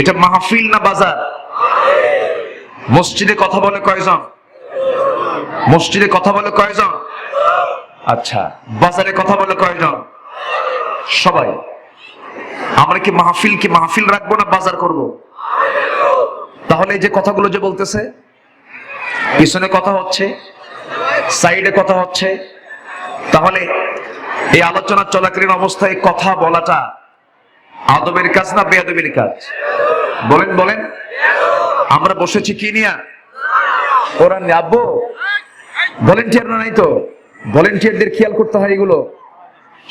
এটা মাহফিল না বাজার? মসজিদে কথা বলে কয়জন? মসজিদে কথা বলে কয়জন? আচ্ছা, বাজারে কথা বলে কয়জন? সবাই। আমরা কি মাহফিল রাখবো না বাজার করব? তাহলে এই যে কথাগুলো যে বলতেছে, পিছনে কথা হচ্ছে, সাইডে কথা হচ্ছে, তাহলে এই আলোচনা চলাকালীন অবস্থায় কথা বলাটা আদবের কাজ না বেয়াদবের কাজ? বলেন বলেন। আমরা বসেছি কি নিয়া? কোরআন নিয়ে। আব্বু ভলেন্টিয়ার না নাই তো? ভলেন্টিয়ারদের খেয়াল করতে হয়, এগুলো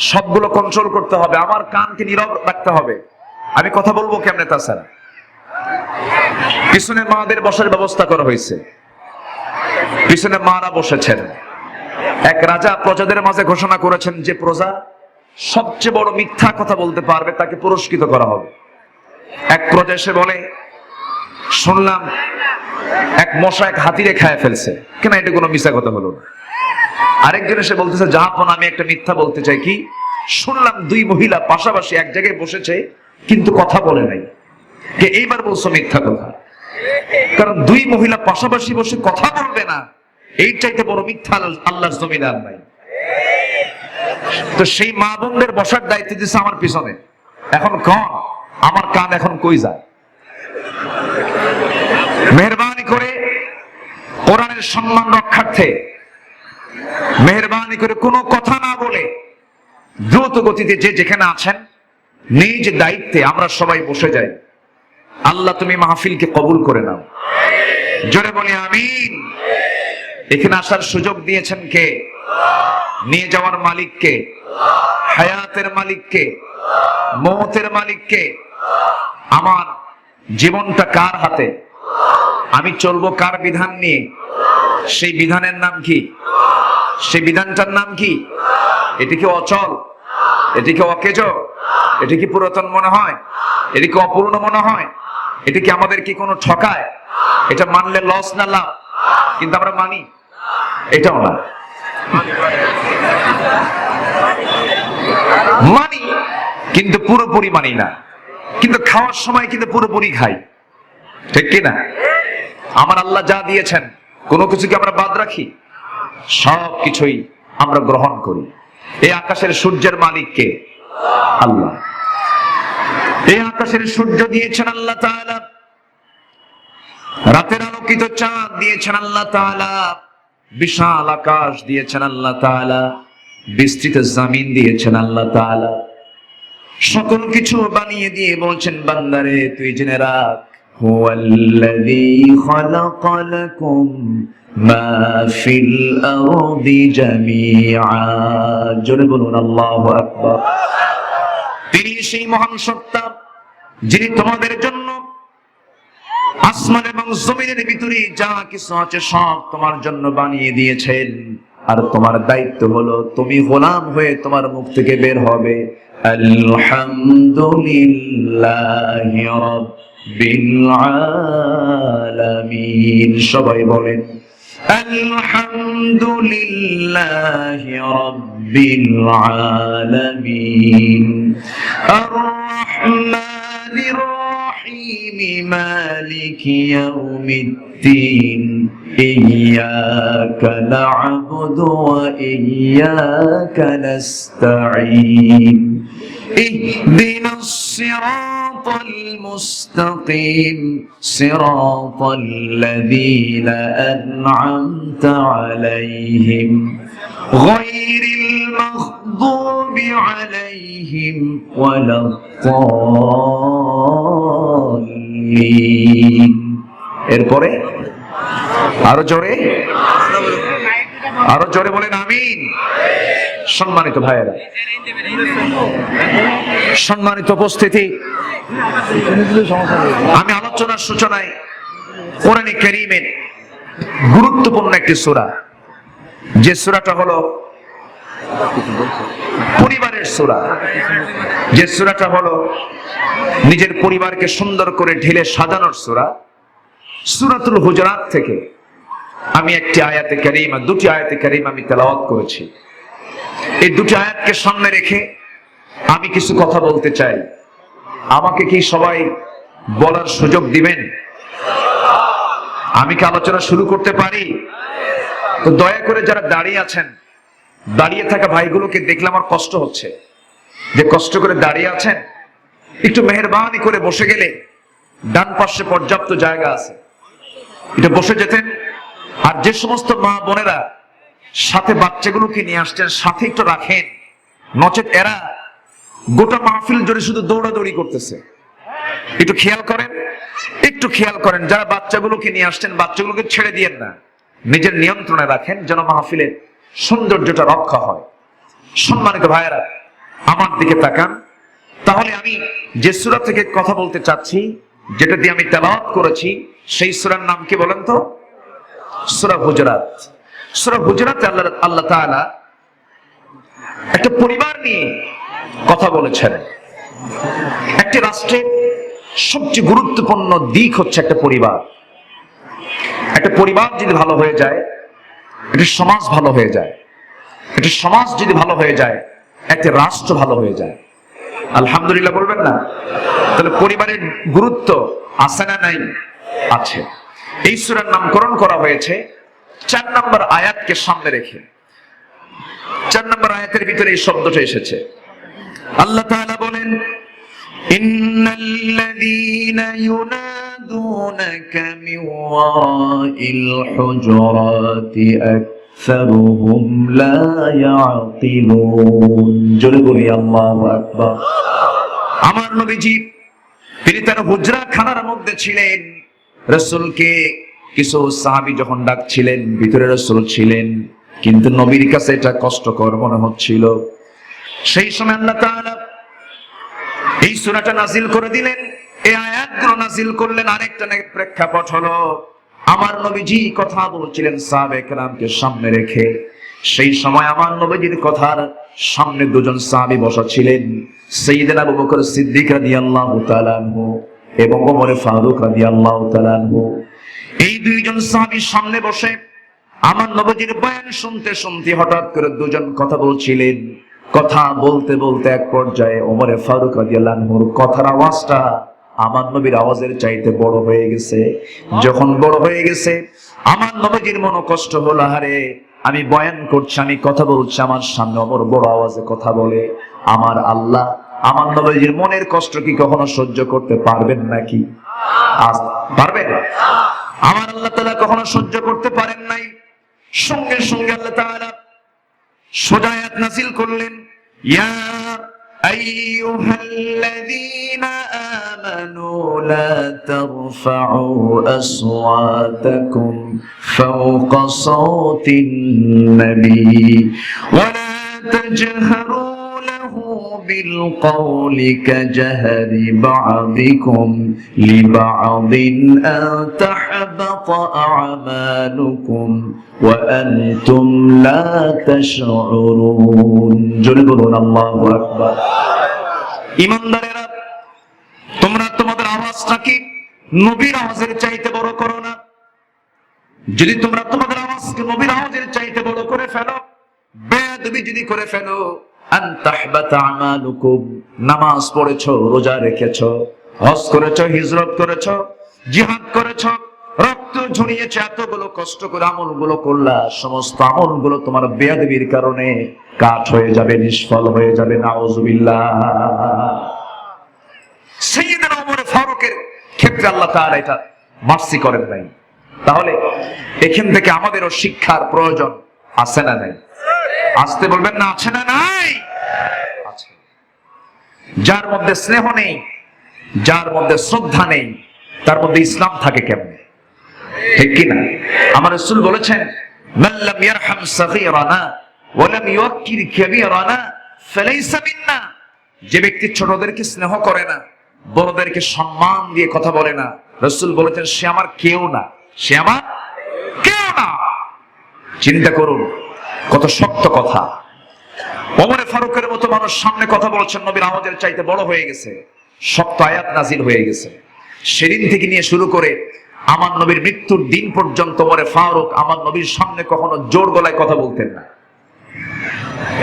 সবগুলো কন্ট্রোল করতে হবে। আমার কানকে নীরব রাখতে হবে, আমি কথা বলবো কেমনে তাছাড়া? পিছনে মাদের বসার ব্যবস্থা করা হয়েছে, পিছনে মারা বসেছেন। এক রাজা প্রজাদের মাঝে ঘোষণা করেছেন যে প্রজা সবচেয়ে বড় মিথ্যা কথা বলতে পারবে তাকে পুরস্কৃত করা হবে। এক প্রজা এসে বলে, শুনলাম এক মশা এক হাতিরে খায় ফেলছে, কেন এটা কোনো মিথ্যা কথা হলো না? আরেকজন এসে বলতেছে, জাহাপন আমি একটা মিথ্যা বলতে চাই। কি? শুনলাম দুই মহিলা পাশাপাশি এক জায়গায় বসেছে কিন্তু কথা বলে নাই। কে এইবার বলছো মিথ্যা কথা? কারণ দুই মহিলা পাশাপাশি বসে কথা বলবে না, এই চাইতে বড় মিথ্যা আল্লাহর জমিনে আর নাই। তো সেই মা বোনদের বসার দায়িত্ব দিচ্ছে আমার পিছনে। এখন কন আমার কান এখন কই যায়? মেহরবানি করে কোরআনের সম্মান রক্ষার্থে মেহরবানি করে কোনো কথা না বলে দ্রুত গতিতে যে যেখানে আছেন নিজ দায়িত্বে আমরা সবাই বসে যাই। আল্লাহ তুমি মাহফিলকে কবুল করে নাও। জোরে বলি আমিন। এখানে আসার সুযোগ দিয়েছেন কে? নিয়ে যাওয়ার মালিক কে? হায়াতের মালিক কে? মওতের মালিক কে? আমার জীবনটা কার হাতে? আমি চলবো কার বিধান নিয়ে? সেই বিধানের নাম কি? সেই বিধানটার নাম কি? এটি কি অচল? এটি কি অকেজ? এটি কি পুরাতন মনে হয়? এটি কি অপূর্ণ মনে হয়? এটি কি আমাদের কি কোনো ঠকায়? এটা মানলে লস না লাভ? কিন্তু আমরা মানি এটাও না। মানি কিন্তু পুরোপুরি মানি না, কিন্তু খাওয়ার সময় কিন্তু পুরোপুরি খাই, ঠিক কি না? আমার আল্লাহ যা দিয়েছেন কোনো কিছুকে আমরা বাদ রাখি? সব কিছুই আমরা গ্রহণ করি। এই আকাশের সূর্যের মালিক কে? আল্লাহ। এই আকাশের সূর্য দিয়েছেন আল্লাহ তাআলা, রাতের আলোকিত চাঁদ দিয়েছেন আল্লাহ তাআলা, বিশাল আকাশ দিয়েছেন আল্লাহ তাআলা, বিস্তৃত জমিন দিয়েছেন আল্লাহ তাআলা। সকল কিছু বানিয়ে দিয়ে বলছেন, বান্দারে তুই জেনে রাখ, হুয়াল্লাযী খালাকা লাকুম মা ফিল আরদি জামিআ। জোরে বলুন আল্লাহু আকবার। তিনি সেই মহান সত্তা যিনি তোমাদের জন্য আসমান এবং জমিনের ভিতরে যা কিছু আছে সব তোমার জন্য বানিয়ে দিয়েছেন। আর তোমার দায়িত্ব হলো তুমি গোলাম হয়ে তোমার মুখ থেকে বের হবে আলহামদুলিল্লাহি রাব্বিল আলামিন। সবাই বলেন আলহামদুলিল্লাহি রাব্বিল আলামিন। আর রহমানির রহিম মালিকি ইয়াউমিদ্দিন। ইয়্যাকা না'বুদু ওয়া ইয়্যাকা নাস্তাঈন। ইহদিনাস সিরাতাল মুস্তাকিম সিরাতাল লাযীনা আন'আমতা আলাইহিম গায়রিল মাগদুবি আলাইহিম ওয়ালাদ-দাল্লিন। এরপরে আরো জোরে, আরো জোরে বলেন আমিন। সম্মানিত ভাইয়েরা, সম্মানিত উপস্থিতি, আমি আলোচনার সূচনায় কোরআনে কারীমের গুরুত্বপূর্ণ একটি সূরা, যে সূরাটা হলো পরিবারের সূরা, যে সূরাটা হলো নিজের পরিবারকে সুন্দর করে ঢেলে সাজানোর সূরা, সূরাতুল হুজুরাত থেকে আমি একটি আয়াতে কারীমা, দুটি আয়াতে কারীমা আমি তেলাওয়াত করেছি। এই দুটি আয়াতকে সামনে রেখে আমি কিছু কথা বলতে চাই। আমাকে কি সবাই বলার সুযোগ দিবেন? আমি কি আলোচনা শুরু করতে পারি? তো দয়া করে যারা দাঁড়িয়ে আছেন, দাঁড়িয়ে থাকা ভাইগুলোকে দেখলে আমার কষ্ট হচ্ছে, যে কষ্ট করে দাঁড়িয়ে আছেন, একটু মেহেরবানি করে বসে গেলে, ডান পাশে পর্যাপ্ত জায়গা আছে, এটা বসে যেতেন। আর যে সমস্ত মা বোনেরা সাথে বাচ্চাগুলোকে নিয়ে আসছেন, সাথে একটু রাখেন, নচেত এরা গোটা মাহফিল জুড়ে শুধু দৌড়াদৌড়ি করতেছে। একটু খেয়াল করেন, একটু খেয়াল করেন। যারা বাচ্চাগুলোকে নিয়ে আসছেন, বাচ্চাগুলোকে ছেড়ে দিয়েন না, নিজের নিয়ন্ত্রণে রাখেন, যেন মাহফিলের সৌন্দর্যটা রক্ষা হয়। সম্মানিত ভাইয়েরা, আমার দিকে তাকান। তাহলে আমি যে সূরা থেকে কথা বলতে চাচ্ছি, যেটা দিয়ে আমি তেলাওয়াত করেছি, সেই সূরার নাম কি বলেন তো? সূরা হুজুরাত। সূরা হুজুরাতে আল্লাহ তাআলা একটা পরিবার নিয়ে কথা বলেছেন। একটি রাষ্ট্রের সবচেয়ে গুরুত্বপূর্ণ দিক হচ্ছে একটা পরিবার। একটা পরিবার যদি ভালো হয়ে যায়, একটা সমাজ ভালো হয়ে যায়। একটা সমাজ যদি ভালো হয়ে যায়, একটা রাষ্ট্র ভালো হয়ে যায়। আলহামদুলিল্লাহ বলবেন না? তাহলে পরিবারের গুরুত্ব আছে না নাই? আছে। এই সূরার নামকরণ করা হয়েছে 4 নম্বর আয়াতকে সামনে রেখে। 4 নম্বর আয়াতের ভিতরে এই শব্দটা এসেছে। আল্লাহ তাআলা বলেন, ইন্নাল্লাযীনা ইউনাদুনাকা মিন ওয়ারাইল হুজুরাতি আকসারুহুম লা ইয়াকিলুন। জোরে বলি আল্লাহু আকবার। আমার নবীজি তিনি তার হুজরা খানার মধ্যে ছিলেন। রাসূলকে কিছু সাহাবী যখন ডাকছিলেন, ভিতরে রাসূল ছিলেন, কিন্তু নবীর কাছে এটা কষ্টকর মনে হচ্ছিল। সেই সময় আল্লাহ তাআলা এই সূরাটা নাযিল করে দিলেন। এই আয়াতগুলো নাযিল করলেন। আরেকটা প্রেক্ষাপট হলো, আমার নবীজি কথা বলছিলেন সাহাবায়ে কেরামকে সামনে রেখে। সেই সময় আমার নবীজির কথার সামনে দুজন সাহাবী বসা ছিলেন, সাইয়েদনা আবু বকর সিদ্দিক রাদিয়াল্লাহু তাআলা আনহু এবং ওমর ফারুক রাদিয়াল্লাহু তাআলা আনহু। এই দুইজন সাহাবী সামনে বসে আমার নবীজির বয়ান শুনতে শুনতে হঠাৎ করে দুজন কথা বলছিলেন। কথা বলতে বলতে এক পর্যায়ে ওমর ফারুক রাদিয়াল্লাহু আনহুর কথার আওয়াজটা আমার নবীর আওয়াজের চাইতে বড় হয়ে গেছে। যখন বড় হয়ে গেছে, আমার নবীজির মনে কষ্ট হলো, আরে আমি বয়ান করছি, আমি কথা বলছি, আমার সামনে ওমর বড় আওয়াজে কথা বলে। আমার আল্লাহ আমার নবীজির মনের কষ্ট কি কখনো সহ্য করতে পারবেন নাকি? পারবেন? আমার আল্লাহ তাআলা কখনো সহ্য করতে পারেন নাই। সঙ্গে সঙ্গে আল্লাহ তাআলা সোজা আয়াত নাযিল করলেন, ইয়া আইয়ুহাল্লাযীনা আমানু লা তারফাউ আসওয়াতাকুম ফাওকা সাওতিন নবী ওয়া লা তাজহারু লাহু বিল কওলি কাজহরি বা'দিকুম লিবা'দিন আন তাহবাতা আ'মালুকুম ওয়া আনতুম লা তাশউরুন। জোরে বলুন আল্লাহু আকবার। ঈমানদারেরা, তোমরা তোমাদের আওয়াজটাকে নবীর আওয়াজের চাইতে বড় করো না। যদি তোমরা তোমাদের আওয়াজকে নবীর আওয়াজের চাইতে বড় করে ফেলো, বেয়াদবি যদি করে ফেলো, আন তাহবাতা আমালুকুম, নামাজ পড়েছো, রোজা রেখেছো, হজ করেছো, হিজরত করেছো, জিহাদ করেছো, রক্ত ঝরিয়েছো, এতগুলো কষ্ট করে আমলগুলো করলা, সমস্ত আমলগুলো তোমার বেয়াদবির কারণে কাঠ হয়ে যাবে, নিষ্ফল হয়ে যাবে। নাউযুবিল্লাহ। সাইয়েদনা ওমর ফারুকের ক্ষেত্রে আল্লাহ তাআলা এটা মার্সি করেন নাই। তাহলে এখান থেকে আমাদেরও শিক্ষার প্রয়োজন আছে না নাই? আসতে বলবেন না, আছে না নাই? আছে। যার মধ্যে স্নেহ নেই, যার মধ্যে শ্রদ্ধা নেই, তার মধ্যে ইসলাম থাকে কেমনে? ঠিক কি না? আমার রাসূল বলেছেন, মান লাম ইয়ারহাম সাগীরানা ওয়া লাম ইউক্কির কাবীরানা ফালাইসা মিন্না। যে ব্যক্তি ছোটদেরকে স্নেহ করে না, বড়দেরকে সম্মান দিয়ে কথা বলে না, রাসূল বলেছেন সে আমার কেউ না, সে আমার কেউ না। চিন্তা করুন কত শক্ত কথা। ওমর ফারুকের মতো মানুষ সামনে কথা বলছেন, নবীর আওয়াজের চাইতে বড় হয়ে গেছে, শক্ত আয়াত নাজিল হয়ে গেছে। সেদিন থেকে নিয়ে শুরু করে আমার নবীর মৃত্যুর দিন পর্যন্ত ওমর ফারুক আমার নবীর সামনে কখনো জোর গলায় কথা বলতেন না।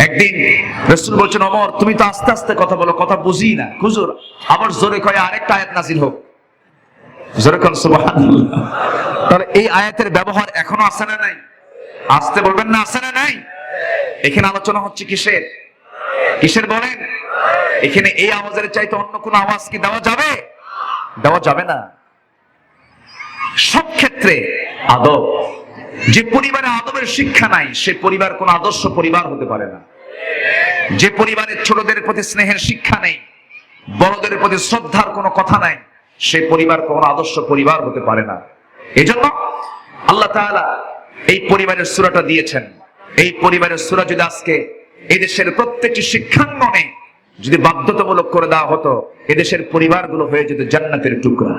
একদিন রাসূল বলছেন, ওমর তুমি তো আস্তে আস্তে কথা বলো, কথা বুঝি না। হুজুর আবার জোরে কয়ে আরেকটা আয়াত নাজিল হোক। যেরকম সুবহানাল্লাহ। তাহলে এই আয়াতের ব্যবহার এখনো আছে না নাই? আসতে বলবেন না, আছে না নাই? এখানে আলোচনা হচ্ছে কিসের? কিসের বলেন? এখানে এই আওয়াজের চাইতে অন্য কোন আওয়াজ কি দেওয়া যাবে? দেওয়া যাবে না। সব ক্ষেত্রে আদব। যে পরিবারে আদবের শিক্ষা নাই সে পরিবার কোন আদর্শ পরিবার হতে পারে না। যে পরিবারে ছোটদের প্রতি স্নেহের শিক্ষা নেই, বড়দের প্রতি শ্রদ্ধার কোনো কথা নাই, সে পরিবার কোন আদর্শ পরিবার হতে পারে না। এজন্য আল্লাহ তাআলা এই পরিবারের সূরাটা দিয়েছেন। এই পরিবারের সূরা যদি আজকে এদেশের প্রত্যেকটি শিক্ষাঙ্গনে যদি বাধ্যতামূলক করে দেওয়া হতো, এদেশের পরিবারগুলো হয়ে যেত জান্নাতের টুকরা।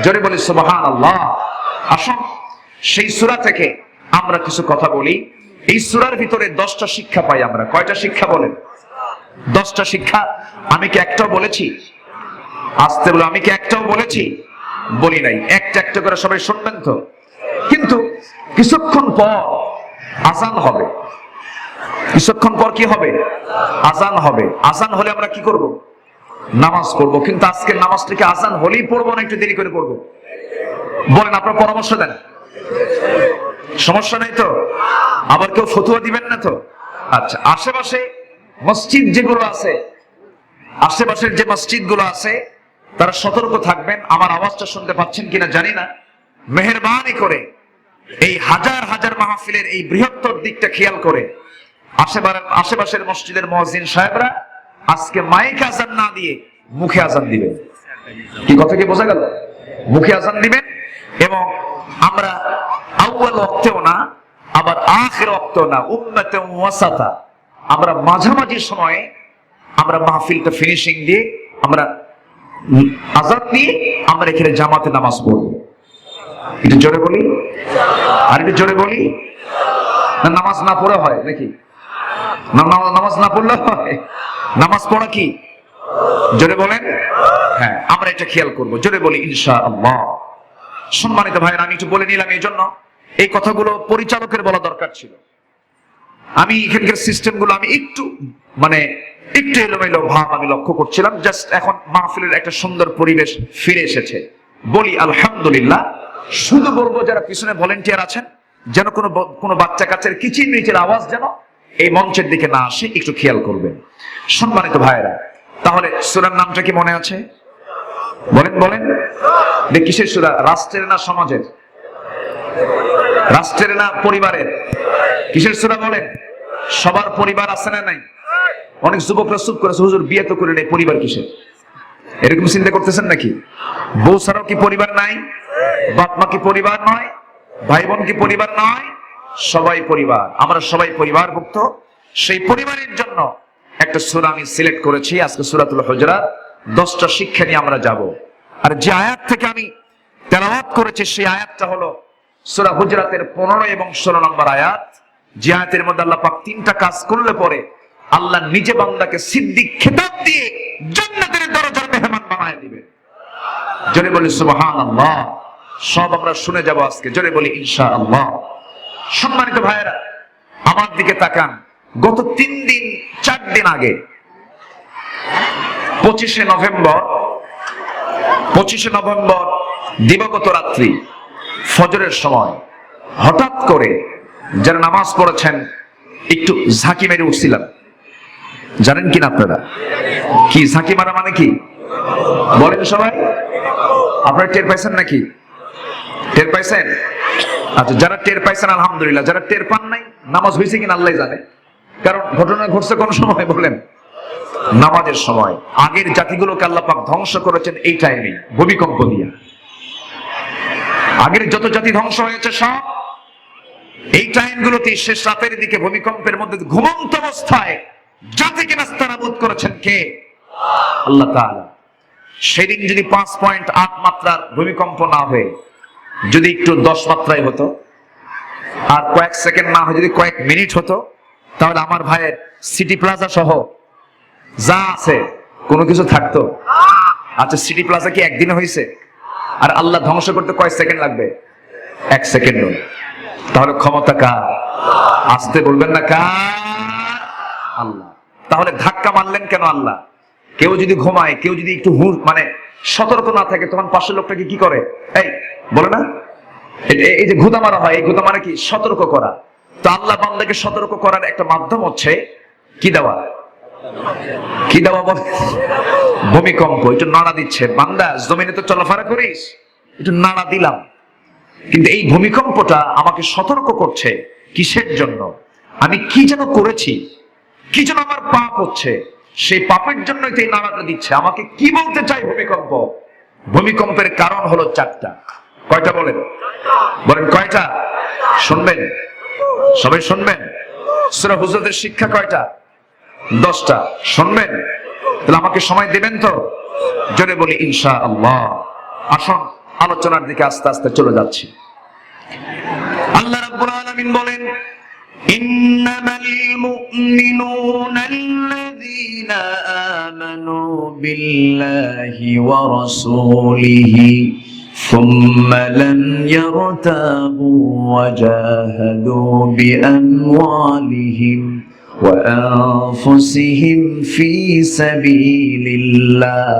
জোরে বলি সুবহানাল্লাহ। আসুন সেই সূরা থেকে আমরা কিছু কথা বলি। এই সূরার ভিতরে 10টা শিক্ষা পাই আমরা। কয়টা শিক্ষা বলেন? 10টা শিক্ষা। আমি কি একটাও বলেছি? আসতে বলো, আমি কি একটাও বলেছি? বলি নাই। একটা একটা করে সবাই শুনবেন তো। কিন্তু কিছুক্ষণ পর আযান হবে। কিছুক্ষণ পর কি হবে? আযান হবে। আযান হলে আমরা কি করব? নামাজ পড়বো। কিন্তু আজকে নামাজটাকে আযান হলেই পড়বো না একটু দেরি করে পড়বো? বলেন, আপনার পরামর্শ দেন। সমস্যা নেই তো? আবার কেউ ফতোয়া দিবেন না তো? আচ্ছা, আশেপাশে মসজিদ যেগুলো আছে, আশেপাশের যে মসজিদ গুলো আছে তারা সতর্ক থাকবেন। আমার আওয়াজটা শুনতে পাচ্ছেন কিনা জানি না। মেহেরবানি করে এই হাজার হাজার মাহফিলের এই বৃহত্তর দিকটা খেয়াল করে আশেপাশের মসজিদের মুয়াজ্জিন সাহেবরা আজকে মাইক আযান না দিয়ে মুখে আযান দিবেন। কি কথা কি বোঝা গেল? মুখে আযান দিবেন। এবং আমরা আউয়াল ওয়াক্তেও না, আবার আখির ওয়াক্তেও না, উম্মাতান ওয়াসাতা, আমরা মাঝামাঝি সময়ে আমরা মাহফিলটা ফিনিশিং দিয়ে আমরা আযান দিয়ে আমরা এখানে জামাতে নামাজ পড়ব। একটু জোরে বলি, আর একটু জোরে বলি। না নামাজ না পড়ে হয় নাকি? নামাজ না পড়লে হয়? নামাজ পড়া কি? জোরে বলেন। হ্যাঁ, আমরা এটা খেয়াল করব। জোরে বলি ইনশাআল্লাহ। সম্মানিত ভাইরা, আমি একটু বলে নিলাম, এই জন্য এই কথাগুলো পরিচালকের বলা দরকার ছিল। আমি এখানকার সিস্টেম গুলো আমি একটু এলোমেলো ভাব আমি লক্ষ্য করছিলাম। জাস্ট এখন মাহফিলের একটা সুন্দর পরিবেশ ফিরে এসেছে, বলি আলহামদুলিল্লাহ। শুধু বলবো যারা পিছনে ভলেন্টিয়ার আছেন যেন কোনো বাচ্চা কাচ্চার কিচির মিচির আওয়াজ যেন এই মঞ্চের দিকে না আসে, একটু খেয়াল করবেন। সম্মানিত ভাইরা, তাহলে সূরার নামটা কি মনে আছে? বলেন বলেন। কিসের সূরা? রাষ্ট্রের না সমাজের? রাষ্ট্রের না পরিবারের? কিসের সূরা বলেন? সবার পরিবার আছে না নাই? অনেক যুবকরা চুপ করেছে, হুজুর বিয়ে তো করে নেই, পরিবার কিসের? এরকম চিন্তা করতেছেন নাকি? বউ ছাড়াও কি পরিবার নাই? বাপ মা কি পরিবার নয়? ভাই বোন কি পরিবার নয়? সবাই পরিবার। আমরা সবাই পরিবারভুক্ত। সেই পরিবারের জন্য একটা সূরা আমি সিলেক্ট করেছি আজকে, সূরাতুল হুজুরাত। 10টা শিক্ষা নিয়ে আমরা যাব। আর যে আয়াত থেকে আমি তেলাওয়াত করেছি সেই আয়াতটা হলো সূরা হুজুরাতের 15 এবং 16 নম্বর আয়াত। যে আয়াতের মধ্যে আল্লাহ পাক 3টা কাজ করলে পরে আল্লাহ নিজে বান্দাকে সিদ্দিক খেতাব দিয়ে জান্নাতের দরজার মেহমান বানায় দিবেন। জোরে বলি সুবহানাল্লাহ। সব আমরা শুনে যাব আজকে। জোরে বলি ইনশাআল্লাহ। সম্মানিত ভাইয়েরা, আমার দিকে তাকান। গত 4 দিন আগে 25শে নভেম্বর দিবাগত রাত্রি ফজরের সময় হঠাৎ করে যারা নামাজ পড়েছেন একটু ঝাঁকি মেরে উঠছিলাম। জানেন কিনা আপনারা কি ঝাঁকি মারা মানে কি? বলেন সবাই। আপনারা টের পাইছেন নাকি? টের পাইছেন? আচ্ছা, যারা টের পাইছেন আলহামদুলিল্লাহ। যারা টের পান নাই, নামাজ হয়েছে কিনা আল্লাহ জানে। কারণ ঘটনা ঘটছে কোন সময় বলেন? নামাজের সময়। আগের জাতিগুলোকে আল্লাহ পাক ধ্বংস করেছেন এই টাইমে, ভূমিকম্প দিয়া। আগের যত জাতি ধ্বংস হয়েছে সব এই টাইমগুলোতে, শেষ রাতের দিকে ভূমিকম্পের মধ্যে ঘুমন্ত অবস্থায় জাতিকে নাস্তানাবুদ করেছেন কে? আল্লাহ তাআলা। সেদিন যদি 5.8 মাত্রার ভূমিকম্প না হয়ে যদি একটু 10 মাত্রায় হতো, আর কয়েক সেকেন্ড না হয় যদি কয়েক মিনিট হতো, তাহলে আমার ভাইয়ের সিটি প্লাজা সহ যা আছে কোনো কিছু থাকতো? আচ্ছা, সিটি প্লাজা কি একদিনে হয়েছে? আর আল্লাহ ধ্বংস করতে কয় সেকেন্ড লাগবে? 1 সেকেন্ড। তাহলে ক্ষমতা কার? আসতে বলবেন না কার? আল্লাহ। তাহলে ধাক্কা মারলেন কেন আল্লাহ? কেউ যদি ঘুমায়, কেউ যদি একটু সতর্ক না থাকে তখন পাশের লোকটাকে কি করে, এই বলে না, এই যে ঘুতা মারা হয়, এই ঘুতা মারা কি সতর্ক করা। তো আল্লাহ বান্দাকে সতর্ক করার একটা মাধ্যম হচ্ছে কি দেওয়া, কি দেওয়া বলে, ভূমিকম্প। একটু নাড়া দিচ্ছে, বান্দা জমিনে তো চলাফেরা করিস, একটু নাড়া দিলাম। কিন্তু এই ভূমিকম্পটা আমাকে সতর্ক করছে কিসের জন্য, আমি কি যেন করেছি, কি যেন আমার পাপ হচ্ছে, সেই পাপের জন্যই তো এই নাড়াটা দিচ্ছে। আমাকে কি বলতে চাই ভূমিকম্প? ভূমিকম্পের কারণ হলো চারটা। কয়টা বলেন, বলেন কয়টা? শুনবেন, সবাই শুনবেন। সূরা হুজরাতের শিক্ষা কয়টা? 10টা। শুনবেন? তাহলে আমাকে সময় দেবেন তো? জোরে বলি ইনশাআল্লাহ। আসুন আলোচনার দিকে আস্তে আস্তে চলে যাচ্ছি। আল্লাহ রাব্বুল আলামিন বলেন, ইন্নামাল মুমিনুনা আল্লাযীনা আমানু বিল্লাহি ওয়া রাসূলিহি সুম্মা লাম ইয়ারতাবু ওয়া জাহাদু বিআমওয়ালিহিম ওয়া আনফুসিহিম ফি সাবিলিল্লাহ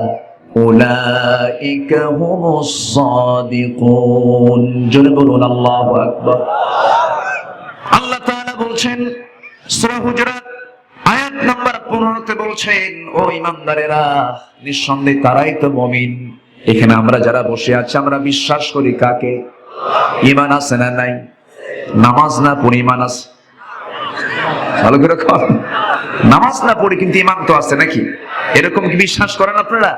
উলাইকা হুমুস সাদিকুন। জোরে বলুন আল্লাহু আকবার। আল্লাহ তাআলা বলছেন সূরা হুজুরাত আয়াত নাম্বার 15 বলছেন, ও ঈমানদারেরা, নিঃসন্দেহে তারাই তো মুমিন। এখানে আমরা যারা বসে আছি আমরা বিশ্বাস করি কাকে? ঈমান আছে না নাই? নামাজ না পড়ি ঈমান আছে? ভালো করে কর। নামাজ না পড়ি কিন্তু ঈমান তো আছে নাকি? এরকম কি বিশ্বাস করেন আপনারা?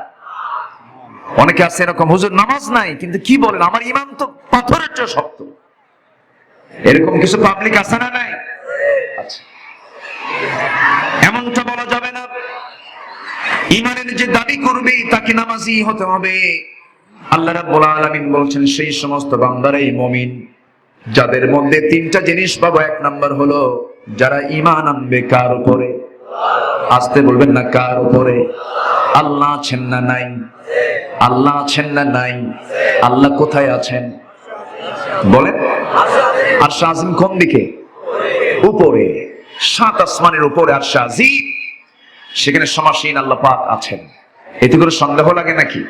অনেকে আছে এরকম, হুজুর নামাজ নাই কিন্তু কি বলেন, আমার ঈমান তো পাথরের চেয়ে শক্ত। এরকম কিছু পাবলিক আছে না নাই? আচ্ছা, এমনটা বলা যাবে না। ঈমানের যে দাবি করবে তাকে নামাজি হতে হবে। আল্লাহ রাব্বুল আলামিন বলছেন সেই সমস্ত বান্দারাই মুমিন যাদের মধ্যে তিনটা জিনিস পাবো। এক নাম্বার হলো যারা ঈমান আনবে কার উপরে? আসতে বলবেন না, কার উপরে? আল্লাহ আছেন না নাই? আল্লাহ আছেন না নাই? আল্লাহ কোথায় আছেন বলেন? আরশ আজিম কোন দিকে? উপরে, 7 আসমানের উপরে আরশ আজিম, সেখানে সমাসীন আল্লাহ পাক আছেন। এতে করে সন্দেহ লাগে নাকি?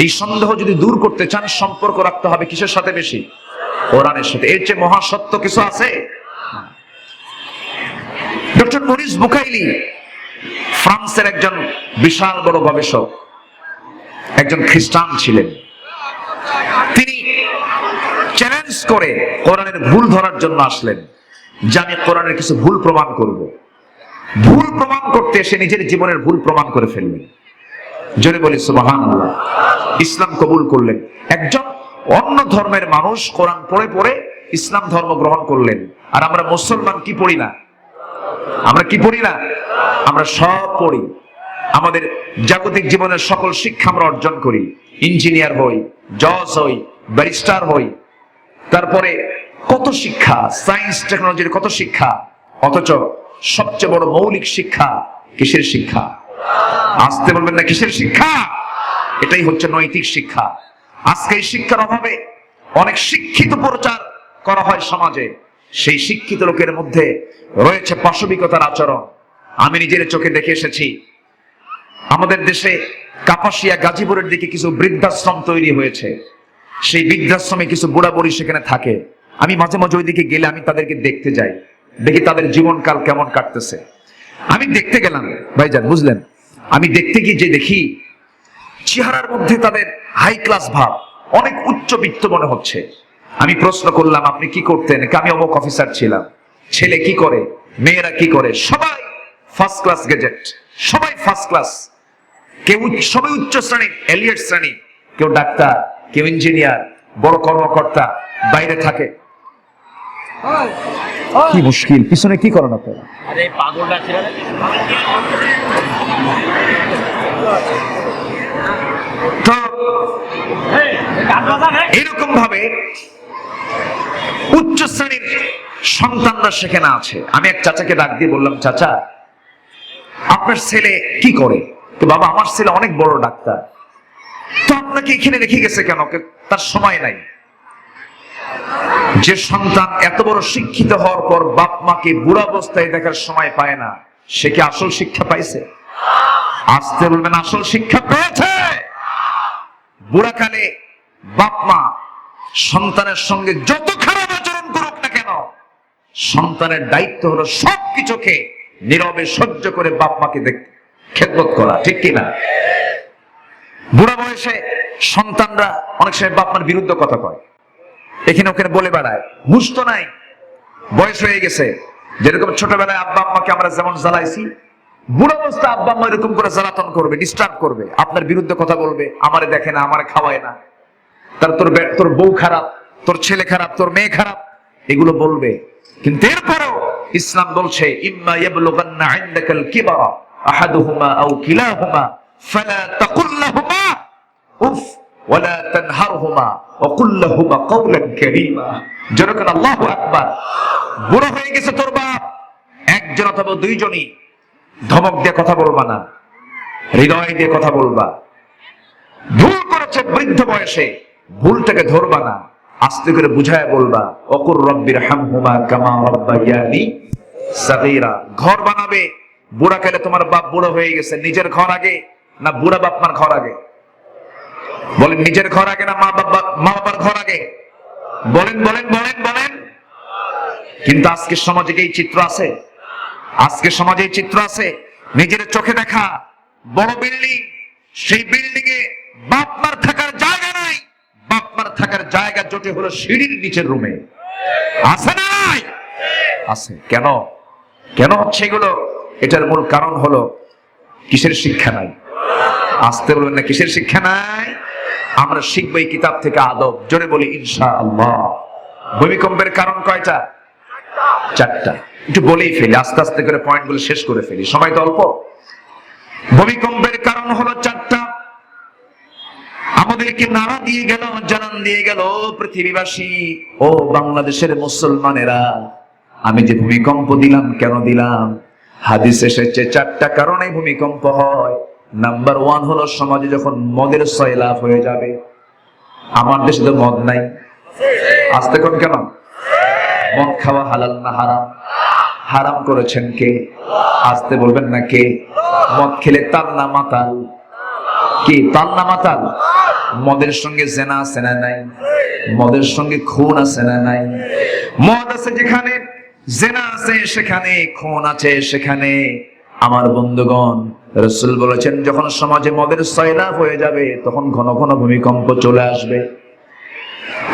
এই সন্দেহ যদি দূর করতে চান সম্পর্ক রাখতে হবে কিসের সাথে বেশি? কোরআনের সাথে। এর চেয়ে মহাসত্য কিছু আছে? ডক্টর মরিস বুকাইলি ফ্রান্সের একজন বিশাল বড় গবেষক, একজন খ্রিস্টান ছিলেন। তিনি চ্যালেঞ্জ করে কোরআনের ভুল ধরার জন্য আসলেন যে আমি কোরআনের কিছু ভুল প্রমাণ করব। ভুল প্রমাণ করতে এসে নিজের জীবনের ভুল প্রমাণ করে ফেললেন। জোরে বলি সুবহানাল্লাহ। ইসলাম কবুল করলেন। একজন অন্য ধর্মের মানুষ কোরআন পড়ে পড়ে ইসলাম ধর্ম গ্রহণ করলেন। আর আমরা মুসলমান কি পড়ি না? আমরা কি পড়ি না? আমরা সব পড়ি। আমাদের জাগতিক জীবনের সকল শিক্ষা আমরা অর্জন করি। ইঞ্জিনিয়ার হই, জজ হই, ব্যারিস্টার হই, তারপরে কত শিক্ষা, সায়েন্স টেকনোলজির কত শিক্ষা। অথচ সবচেয়ে বড় মৌলিক শিক্ষা কিসের শিক্ষা? আসতে বলবেন না, কিসের শিক্ষা? এটাই হচ্ছে নৈতিক শিক্ষা। আজকে এই শিক্ষার অভাবে অনেক শিক্ষিত প্রচার করা হয় সমাজে। সেই শিক্ষিত লোকের মধ্যে রয়েছে পাশবিকতার আচরণ। আমি নিজের চোখে দেখে এসেছি আমাদের দেশে কাপাসিয়া গাজীপুরের দিকে কিছু বৃদ্ধাশ্রম তৈরি হয়েছে। সেই বৃদ্ধাশ্রমে কিছু বুড়া বুড়ি সেখানে থাকে। আমি মাঝে মাঝে ওই দিকে গেলে আমি তাদেরকে দেখতে যাই, দেখি তাদের জীবনকাল কেমন কাটতেছে। আমি দেখতে গেলাম ভাইজান, বুঝলেন? আমি দেখতে গিয়ে যে দেখি চেহারার মধ্যে তাদের হাই ক্লাস ভাব, অনেক উচ্চবিত্ত মনে হচ্ছে। আমি প্রশ্ন করলাম, আপনি কি করতেন? আমি অমুক অফিসার ছিলাম। ছেলে কি করে, মেয়েরা কি করে? সবাই ফার্স্ট ক্লাস গ্যাজেট, সবাই ফার্স্ট ক্লাস। কেউ সবাই উচ্চ শ্রেণীর, এলিয়েট শ্রেণী। কেউ ডাক্তার, কেউ ইঞ্জিনিয়ার, বড় কর্মকর্তা, বাইরে থাকে। কি মুশকিল, পিছনে কি করেন আপনারা? তো এরকম ভাবে উচ্চ শ্রেণীর সন্তানরা সেখানে আছে। আমি এক চাচাকে ডাক দিয়ে বললাম, চাচা আপনার ছেলে কি করে? তো বাবা আমার ছেলে অনেক বড় ডাক্তার। তো আপনাকে এখানে রেখে গেছে কেন? তার সময় নাই। যে সন্তান এত বড় শিক্ষিত হওয়ার পর বাপ মাকে বুড়া অবস্থায় দেখার সময় পায় না, সে কি আসল শিক্ষা পাইছে? আসতে বলবেন, আসল শিক্ষা পেয়েছে। বুড়াকালে বাপ মা সন্তানের সঙ্গে যত খারাপ আচরণ করুক না কেন, সন্তানের দায়িত্ব হলো সবকিছুকে নীরবে সহ্য করে বাপ মাকে খেদমত করা, ঠিক কিনা? বুড়া বয়সে সন্তানরা অনেক সময় বাপ মার বিরুদ্ধে কথা কয়, এখানে ওখানে বলে বেড়ায়, হুঁশ তো নাই, বয়স হয়ে গেছে। যেরকম ছোটবেলায় আব্বা আম্মাকে আমরা যেমন জ্বালাইছি, বুড়া অবস্থা আব্বা আম্মা এরকম করে জ্বালাতন করবে, ডিস্টার্ব করবে, আপনার বিরুদ্ধে কথা বলবে, আমারে দেখে না, আমারে খাওয়ায় না, তোর বউ খারাপ, তোর ছেলে খারাপ, তোর মেয়ে খারাপ, এগুলো বলবে। কিন্তু এরপরেও ইসলাম বলছে ইম্মা ইয়াবলুগান্না ইনদাকাল কিবারা আহাদুহুমা আও কিলাহুমা ফালা তাকুল লাহুমা উফ ওয়ালা তানহারহুমা ওয়া কুল লাহুমা কাওলান কারীমা। যেরকম আল্লাহু আকবার। বুড়ো হয়ে গেছে তোর বাপ, একজন অথবা দুইজনই, ধমক দিয়ে কথা বলবা না, হৃদয় দিয়ে কথা বলবা। ভুল করেছে বৃদ্ধ বয়সে, ভুলটাকে ধরবা না, আস্তে করে বুঝায় বলবা, ওকুর রব্বির হামহুমা কামা রাব্বায়ানি সাগীরা। ঘর বানাবে, বুড়া কালে তোমার বাপ বুড়ো হয়ে গেছে, নিজের ঘর আগে না বুড়া বাপ মার ঘর আগে? বলেন, নিজের ঘর আগে না মা বাবার ঘর আগে? বলেন বলেন বলেন বলেন। কিন্তু আজকের সমাজে এই চিত্র আছে, আজকের সমাজে এই চিত্র আছে। নিজের চোখে দেখা বড় বিল্ডিং, সেই বিল্ডিং এ বাপ মার থাকার জায়গা নাই, বাপ মার থাকার জায়গা জোটে হলো সিঁড়ির নিচের রুমে। আছে না নাই? আছে। কেন কেন হচ্ছে এগুলো? এটার মূল কারণ হলো কিসের শিক্ষা নাই? আসতে বলবেন না, কিসের শিক্ষা নাই? আমরা শিখবো এই কিতাব থেকে আদব। জোরে বলি ইনশাআল্লাহ। ভূমিকম্পের কারণ কয়টা? চারটা। একটু বলেই ফেলি, আস্তে আস্তে করে পয়েন্ট গুলো শেষ করে ফেলি, সময় তো অল্প। ভূমিকম্পের কারণ হলো চারটা। আমাদেরকে নাড়া দিয়ে গেল, জানান দিয়ে গেল পৃথিবীবাসী ও বাংলাদেশের মুসলমানেরা, আমি যে ভূমিকম্প দিলাম কেন দিলাম? হাদিস এসেছে চারটা কারণে ভূমিকম্প হয়। নাম্বার 1 হলো সমাজে যখন মদের সয়লাভ হয়ে যাবে। আমার দেশে তো মদ নাই, আসতে কোন কেন? মদ খাওয়া হালাল না হারাম? হারাম করেছেন কে? আসতে বলবেন না কে? মদ খেলে তাল না মাতাল? কি তাল না মাতাল? মদের সঙ্গে জেনা আছে না নাই? মদের সঙ্গে খুন আছে না নাই? মদ আছে যেখানে, জেনা আছে সেখানে, খুন আছে সেখানে। আমার বন্ধুগণ, রাসূল বলেছেন যখন সমাজে মদের সয়লাভ হয়ে যাবে তখন ঘন ঘন ভূমিকম্প চলে আসবে।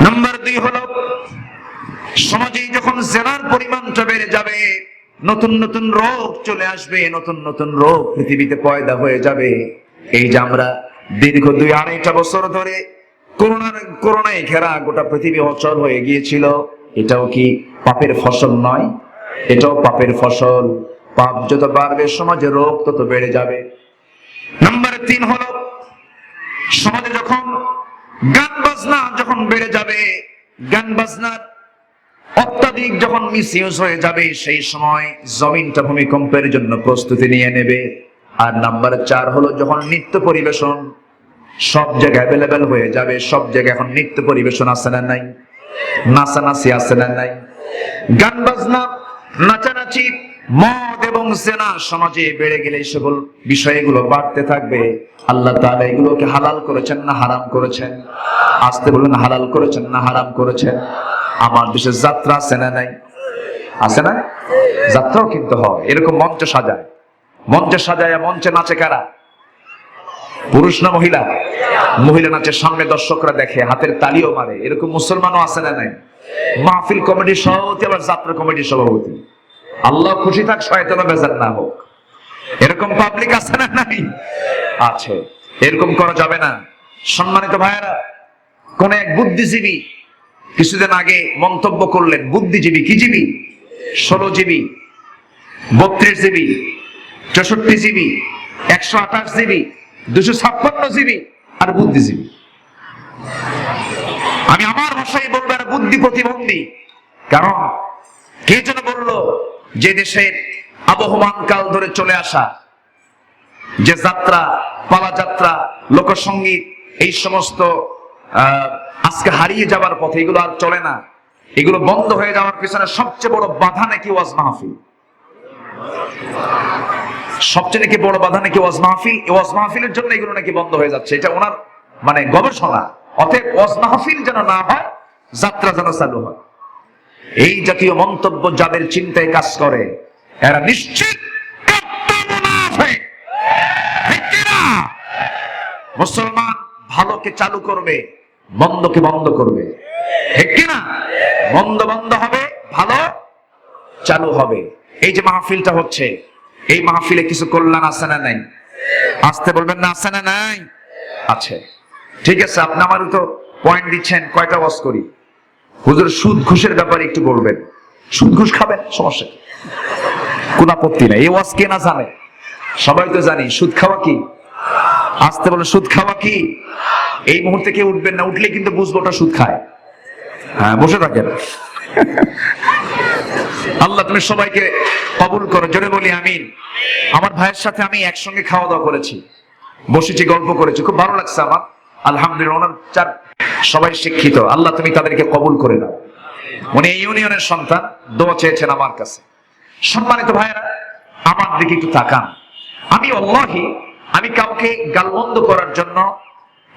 নাম্বার 2 হলো সমাজে যখন জেনার পরিমাণটা বেড়ে যাবে, নতুন নতুন রোগ চলে আসবে, নতুন নতুন রোগ পৃথিবীতে পয়দা হয়ে যাবে। এই যে আমরা দীর্ঘ 2-2.5 বছর ধরে করোনায় ঘেরা গোটা পৃথিবী অচল হয়ে গিয়েছিল, এটাও কি পাপের ফসল নয়? এটাও পাপের ফসল। পাপ যত বাড়বে সমাজে রোগ তত বেড়ে যাবে। নাম্বার 3 হলো সমাজে যখন গান বাজনা যখন বেড়ে যাবে, গান বাজনার অত্যাধিক যখন মিসইউজ হয়ে যাবে, সেই সময় জমিনটা ভূমিকম্পের জন্য প্রস্তুতি নিয়ে নেবে। আর নাম্বার 4 হলো যখন নৃত্য পরিবেশন সব জায়গায় অ্যাভেলেবেল হয়ে যাবে। সব জায়গায় এখন নৃত্য পরিবেশন আছে না নাই? নাচানাচি আছে না নাই? গান বাজনা, নাচানাচি, মদ এবং জেনা সমাজে বেড়ে গেলে সকল বিষয়গুলো বাড়তে থাকবে। আল্লাহ তাআলা এগুলোকে হালাল করেছেন না হারাম করেছেন? আসতে বলুন, হালাল করেছেন না হারাম করেছেন? আমার দেশে যাত্রা আছে না নাই? আছে না? যাত্রাও কিন্তু হয়, এরকম মঞ্চ সাজায়, মঞ্চে সাজায়, মঞ্চে নাচে কারা? পুরুষ না মহিলা? মহিলা নাচে, সামনে দর্শকরা দেখে, হাতের তালিও মারে, এরকম মুসলমানও আছে না নাই? মাহফিল কমিটির সভাপতি আবার যাত্রা কমিটির সভাপতি। আল্লাহ খুশি থাক, শয়তানও বেজার না হোক, এরকম পাবলিক আছে না নাই? আছে। এরকম করা যাবে না। সম্মানিত ভাইয়েরা, কোন এক বুদ্ধিজীবী কিছুদিন আগে মন্তব্য করলেন, বুদ্ধিজীবী কি জীবী? 16 GB, 32 GB, 64 GB, 128 GB, 256 GB আর বুদ্ধিজীবী। আমি আমার ভাষায় বলবো আর বুদ্ধি প্রতিবন্ধী। কারণ কে যেন বললো যে দেশের আবহমান কাল ধরে চলে আসা যে যাত্রা, পালা যাত্রা, লোকসঙ্গীত, এই সমস্ত আজকে হারিয়ে যাবার পথে, এগুলো আর চলে না। এগুলো বন্ধ হয়ে যাওয়ার পিছনে সবচেয়ে বড় বাধা নাকি ওয়াজ মাহফিল। সবচেয়ে নাকি বড় বাধা নাকি ওয়াজ মাহফিল। ওয়াজ মাহফিলের জন্য এগুলো নাকি বন্ধ হয়ে যাচ্ছে। এটা ওনার মানে গবেষণা। অতএব ওয়াজ মাহফিল যেন না হয়, যাত্রা যেন চালু হয়। এই জাতীয় মন্তব্য যাদের চিন্তায় কাজ করে এরা নিশ্চিত মুনাফিক। ঠিক কিনা? মুসলমান ভালোকে চালু করবে, মন্দকে বন্ধ করবে। ঠিক কিনা? মন্দ বন্ধ হবে, ভালো চালু হবে। এই যে মাহফিলটা হচ্ছে, এই মাহফিলে কিছু কল্যাণ আছে না নাই? আসতে বলবেন না, আছে না নাই? আছে। ঠিক আছে, আপনি আমার তো পয়েন্ট দিচ্ছেন, কয়টা ওয়াজ করি? হুজুর সুদ ঘুষের ব্যাপারে একটু বলবেন। সুদ ঘুষ খাবেন, সমস্যা কোন আপত্তি নাই। এই ওয়াজ কে না জানে? সবাই তো জানি সুদ খাওয়া কি। আসতে বলে সুদ খাওয়া কি। এই মুহূর্তে কেউ উঠবেন না, উঠলে কিন্তু বুঝবো ওটা সুদ খায়। হ্যাঁ, বসে থাকেন। আল্লাহ তুমি সবাইকে কবুল করো, জোরে বলি আমিন। আমার ভাইয়ের সাথে আমি একসঙ্গে খাওয়া দাওয়া করেছি, বসেছি, গল্প করেছি, খুব ভালো লাগছে আমার। আলহামদুলিল্লাহ, ওনার চার সবাই শিক্ষিত, আল্লাহ তুমি তাদেরকে কবুল করে নাও। উনি এই ইউনিয়নের সন্তান, দোয়া চেয়েছেন আমার কাছে। সম্মানিত ভাইয়েরা, আমার দিকে একটু তাকান। আমি আল্লাহি, আমি কাউকে গালমন্দ করার জন্য,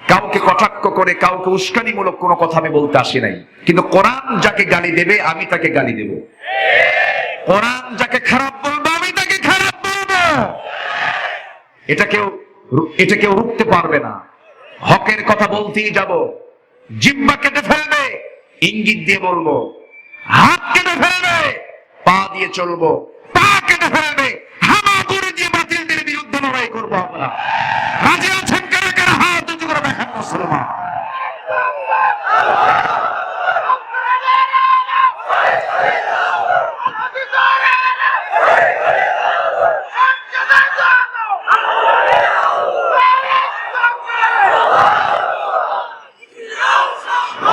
কাউকে কটাক্ষ করে, কাউকে উস্কানিমূলক কোনো কথা আমি বলতে আসি নাই। কিন্তু কোরআন যাকে গালি দেবে আমি তাকে গালি দেব। কোরআন যাকে খারাপ বলবে আমি তাকে খারাপ বলবো। এটা কেউ রুখতে পারবে না। হকের কথা বলতেই যাব। জিহ্বা কেটে ফেলবে, ইঙ্গিত দিয়ে বলবো। হাত কেটে ফেলবে, পা দিয়ে চলবো। পা কেটে ফেলবে, হামাগুড়ি দিয়ে বাতিলদের বিরুদ্ধে লড়াই করবো আমরা। রাজি আছেন কারা কারা? হাত উঁচু করে দেখেন মুসলমান।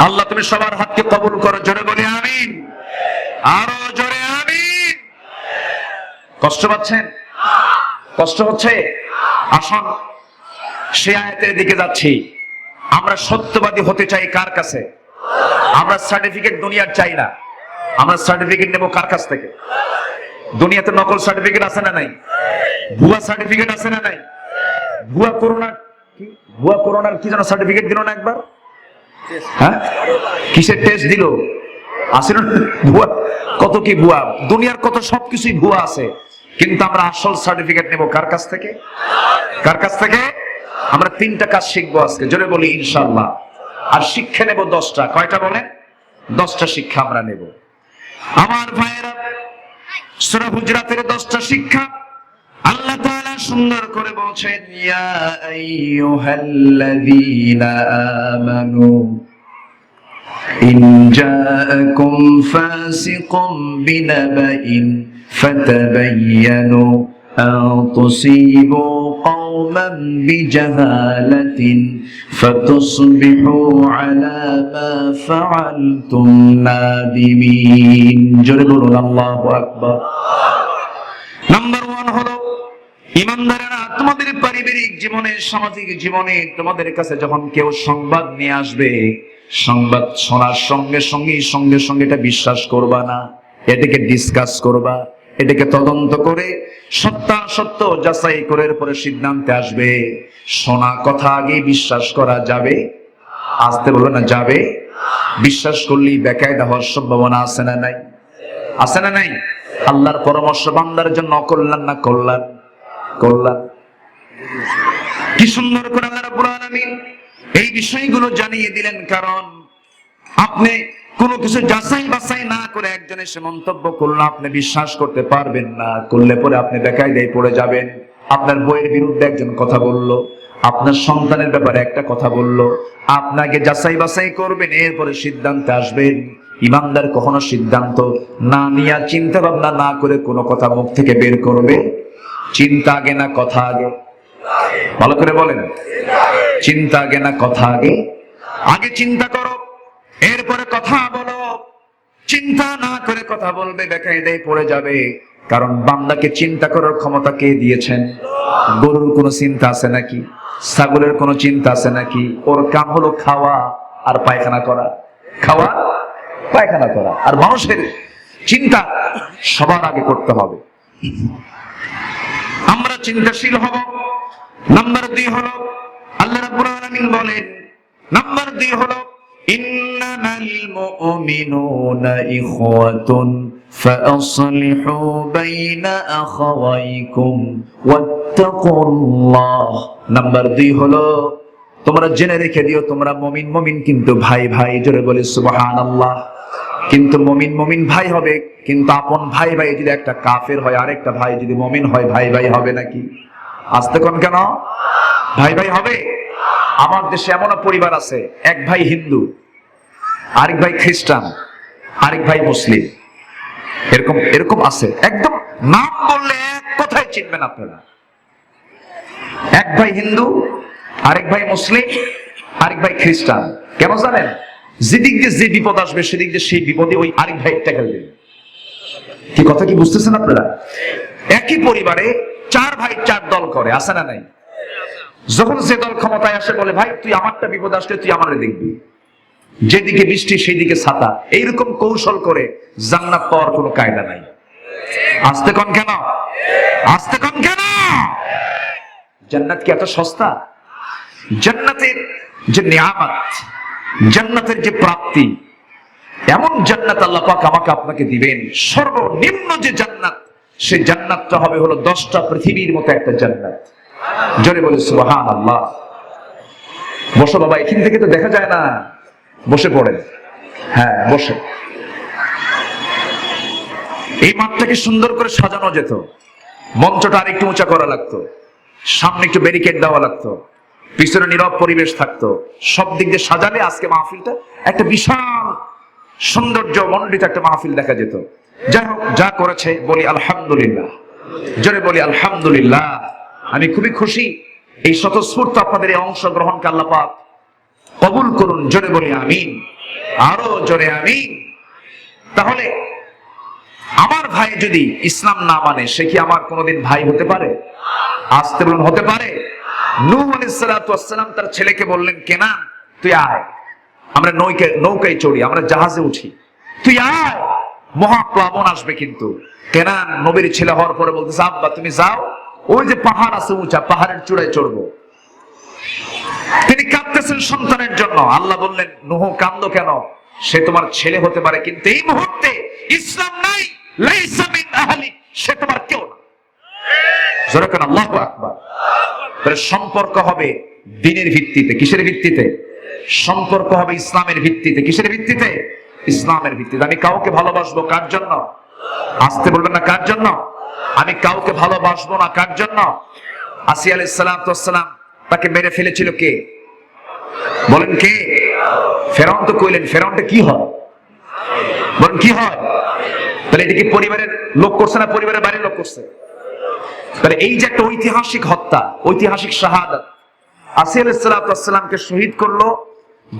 আল্লাহ তুমি সবার হাতকে কবুল করো, জোরে বলি আমিন। আরো জোরে আমিন। কষ্ট পাচ্ছেন? কষ্ট হচ্ছে? আসুন সে আয়াতের দিকে যাচ্ছি। আমরা সত্যবাদী হতে চাই কার কাছে? আমরা সার্টিফিকেট দুনিয়ার চাই না। আমরা সার্টিফিকেট নেব কার কাছ থেকে? দুনিয়াতে নকল সার্টিফিকেট আছে না নাই? ভুয়া সার্টিফিকেট আছে না নাই? ভুয়া করোনার কি যেন সার্টিফিকেট দিল না একবার? হ্যাঁ, কিসের টেস্ট দিল? আসলে ভুয়া, কত কি ভুয়া, দুনিয়ার কত সবকিছুই ভুয়া আছে। কিন্তু আমরা আসল সার্টিফিকেট নেব কার কাছ থেকে? কার কাছ থেকে? আমরা 3টা কাজ শিখবো আজকে, জোরে বলি ইনশাআল্লাহ। আর শিক্ষা নেব 10টা। কয়টা বলেন? 10টা শিক্ষা আমরা নেব। আমার ভাইয়েরা, সূরা হুজরাতের 10টা শিক্ষা আল্লাহ তাআলা সুন্দর করে বলছেন, ইয়া আইয়ুহাল্লাযীনা আমানু ইন জাআকুম ফাসিকুম বিনাবাইন ফাতাবায়ানু আন তুসিবু কওমান বিজাহালাতিন ফাতুসবিহু আলা মা ফাআলতুম নাদিমিন। জোরে বলুন আল্লাহু আকবার। নাম্বার 1 হলো, ইমানদারেরা, তোমাদের পারিবারিক জীবনে, সামাজিক জীবনে তোমাদের কাছে যখন কেউ সংবাদ নিয়ে আসবে, সংবাদ শোনার সঙ্গে সঙ্গে এটা বিশ্বাস করবা না। এটাকে ডিসকাস করবা, এটাকে তদন্ত করে সত্যাসত্য যাচাই করে পরে সিদ্ধান্তে আসবে। শোনা কথা আগে বিশ্বাস করা যাবে? আসতে বলো না, যাবে। বিশ্বাস করলেই বেকায়দা হওয়ার সম্ভাবনা আছে না নাই? আছে না নাই? আল্লাহর পরামর্শ বান্দার জন্য অকল্যাণ না কল্যাণ? কল্যাণ। কি সুন্দর করে আল্লাহ রাব্বুল আলামিন এই বিষয়গুলো জানিয়ে দিলেন। কারণ আপনি কোনো কিছু যাচাই বাছাই না করে একজন এসে মন্তব্য করলে আপনি বিশ্বাস করতে পারবেন না। করলে পরে আপনি বেকায়দায় পড়ে যাবেন। আপনার বইয়ের বিরুদ্ধে একজন কথা বলল, আপনার সন্তানের ব্যাপারে একটা কথা বলল, আপনাকে যাচাই বাছাই করবেন, এরপরে সিদ্ধান্তে আসবেন। ইমানদার কখনো সিদ্ধান্ত না নিয়ে, চিন্তা ভাবনা না করে কোনো কথা মুখ থেকে বের করবে? চিন্তা আগে না কথা আগে? ভালো করে বলেন, চিন্তা আগে না কথা আগে? আগে চিন্তা করো, এরপরে কথা বলো। চিন্তা না করে কথা বলবে, বেকায়দায় পড়ে যাবে। কারণ বান্দাকে চিন্তা করার ক্ষমতা কে দিয়েছেন? গরুর কোনো চিন্তা আছে নাকি? ছাগলের কোনো চিন্তা আছে নাকি? ওর কাম হলো খাওয়া আর পায়খানা করা, খাওয়া পায়খানা করা। আর মানুষের চিন্তা সবার আগে করতে হবে। আমরা চিন্তাশীল হব। নাম্বার 2 হলো, আল্লাহ রাব্বুল আলামিন বলেন, নাম্বার 2 হলো ইন্নামাল মুমিনুনা ইখওয়াতুন ফাআসলিহু বাইনা আখাওয়াইকুম ওয়াত্তাকুল্লাহ। নাম্বার 2 হলো তোমরা জেনে রেখে দিও, তোমরা মুমিন মুমিন কিন্তু ভাই ভাই। জোরে বলে সুবহানাল্লাহ। কিন্তু মুমিন মুমিন ভাই হবে, কিন্তু আপন ভাই ভাই যদি একটা কাফের হয়, আরেকটা ভাই যদি মুমিন হয়, ভাই ভাই হবে নাকি? আসতে কোন কেন ভাই ভাই হবে? আমার দেশে এমন পরিবার আছে, এক ভাই হিন্দু, আরেক ভাই খ্রিস্টান, আরেক ভাই মুসলিম। এরকম এরকম আছে, একদম নাম বললে এক কথায় চিনবেন আপনারা। এক ভাই হিন্দু, আরেক ভাই মুসলিম, আরেক ভাই খ্রিস্টান। কেন জানেন? যেদিক দিয়ে যে বিপদ আসবে সেদিক দিয়ে সেই বিপদে ওই আরেক ভাই ট্যাকেল দেবে। কি কথা কি বুঝতেছেন আপনারা? একই পরিবারে 4 ভাই 4 দল করে, আছে না নাই? যখন যে দল ক্ষমতায় আসে বলে ভাই তুই আমারটা বিপদ আসলে তুই আমারে দেখবি, যেদিকে বৃষ্টি সেই দিকে ছাতা। এইরকম কৌশল করে জান্নাত পাওয়ার কোনো কায়দা নাই। আসতে কোন কেন? আসতে কোন কেন? জান্নাত কি এত সস্তা? জান্নাতের যে নিয়ামত, জান্নাতের যে প্রাপ্তি, এমন জান্নাত আল্লাহ পাক আমাকে আপনাকে দিবেন। সর্বনিম্ন যে জান্নাত, সেই জান্নাতটা হবে হলো 10টা পৃথিবীর মতো একটা জান্নাত। জোরে বলে সুবহানাল্লাহ। বসো বাবা, এখান থেকে তো দেখা যায় না, বসে পড়েন। হ্যাঁ বসে। এই মাঠটাকে সুন্দর করে সাজানো যেত, মঞ্চটা আরেকটু উঁচা করা লাগতো, সামনে একটু ব্যারিকেড দেওয়া লাগতো, পিছনে নীরব পরিবেশ থাকতো। সব দিক দিয়ে সাজালে আজকে মাহফিলটা একটা বিশাল সৌন্দর্য মণ্ডিত একটা মাহফিল দেখা যেত। যাই হোক, যা করেছে বলি আলহামদুলিল্লাহ। জোরে বলি আলহামদুলিল্লাহ। আমি খুবই খুশি, এই স্বতঃস্ফূর্ত আপনাদের এই অংশগ্রহণকে আল্লাহ পাক কবুল করুন। জোরে বলি আমিন, আরো জোরে আমিন। তাহলে আমার ভাই যদি ইসলাম না মানে, সে কি আমার কোনোদিন ভাই হতে পারে? আসতে বলুন, হতে পারে? নূহ আলাইহিস সালাতু ওয়াস সালাম তার ছেলেকে বললেন, কেনান তুই আয়, আমরা নৌকায় চড়ি, আমরা জাহাজে উঠি, তুই আয়, মহাপ্লাবন আসবে। কিন্তু কেনান নবীর ছেলে হওয়ার পরে বলতেছে, আব্বা তুমি যাও, ওই যে পাহাড় আছে উঁচা, পাহাড়ের চূড়ায় চড়বো। তিনি কাঁদতেছেন সন্তানের জন্য। আল্লাহ বললেন, নূহ কান্দো কেন? সে তোমার ছেলে হতে পারে, কিন্তু এই মুহূর্তে ইসলাম নাই, লাইসা মিন আহলি, সে তোমার কেউ না। জোরে বলেন আল্লাহু আকবার। তাহলে সম্পর্ক হবে দ্বীনের ভিত্তিতে। কিসের ভিত্তিতে? সম্পর্ক হবে ইসলামের ভিত্তিতে। কিসের ভিত্তিতে? ইসলামের ভিত্তিতে। আমি কাউকে ভালোবাসবো কার জন্য? আসতে বলবেন না, কার জন্য? আমি কাউকে ভালোবাসবো না কার জন্য? আসিয়া আলাইহিস সালাতু ওয়াস সালাম তাকে মেরে ফেলেছিল কে? বলেন কে? ফেরাউন তো কইলেন, ফেরাউনটা কি হয়? বলেন কি হয়? তাহলে এটা কি পরিবারের লোক করছে না পরিবারের বাইরের লোক করছে? তাহলে এই যে একটা ঐতিহাসিক হত্যা, ঐতিহাসিক শাহাদাত, আসিয়া আলাইহিস সালাতু ওয়াস সালামকে শহীদ করলো,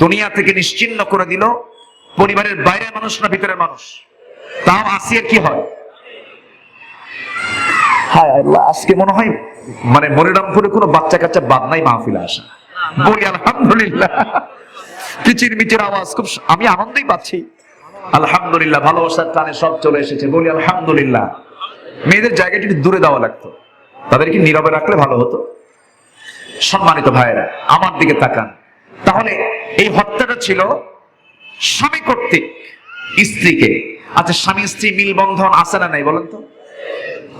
দুনিয়া থেকে নিশ্চিহ্ন করে দিল। পরিবারের বাইরের মানুষ না ভিতরের মানুষ? তাও আসিয়ার কি হয়? হায় আল্লাহ, আজকে মনে হয় মানে মনিরামপুরে কোনো বাচ্চা কাচ্চা বাদ নাই মাহফিলে আসা। বলি আলহামদুলিল্লাহ। কিচির মিচির আওয়াজ, খুব আমি আনন্দই পাচ্ছি। আলহামদুলিল্লাহ, ভালোবাসার টানে সব চলে এসেছে। বলি আলহামদুলিল্লাহ। মেয়েদের জায়গাটি দূরে দেওয়া লাগতো, তাদেরকে নীরবে রাখলে ভালো হতো। সম্মানিত ভাইয়েরা, আমার দিকে তাকান। তাহলে এই হত্যাটা ছিল স্বামী কর্তৃক স্ত্রীকে। আচ্ছা, স্বামী স্ত্রী মিলবন্ধন আছে না নাই বলেন তো?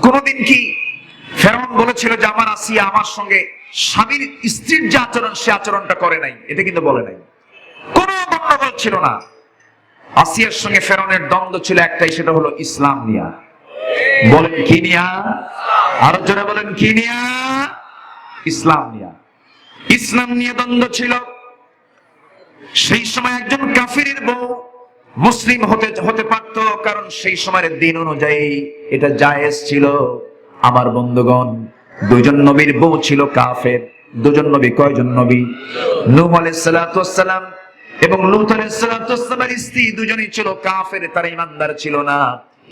কোনদিন কি ফেরাউন বলেছিল যে আমার আসিয়া আমার সঙ্গে স্বামীর স্ত্রীর যে আচরণ সে আচরণটা করে নাই? এটা কিন্তু বলে নাই। কোনো গন্ডগোল ছিল না। আসিয়ার সঙ্গে ফেরাউনের দ্বন্দ্ব ছিল একটাই, সেটা হলো ইসলাম নিয়া। বলেন কি নিয়া? আরো জোরে বলেন কি নিয়া? ইসলাম নিয়া। ইসলাম নিয়ে দ্বন্দ্ব ছিল। সেই সময় একজন কাফিরের বউ মুসলিম হতে পারত, কারণ সেই সময়ের দিন অনুযায়ী এটা জায়েজ ছিল। আমার বন্ধুগণ, দুজন নবীর বউ ছিল কাফের। দুজন নবী, কয়জন নবী? নূহ আলাইহিস সালাতু ওয়াস সালাম এবং লূত আলাইহিস সালাতু ওয়াস সালামের স্ত্রী দুজনই ছিল কাফের, তারা ঈমানদার ছিল না,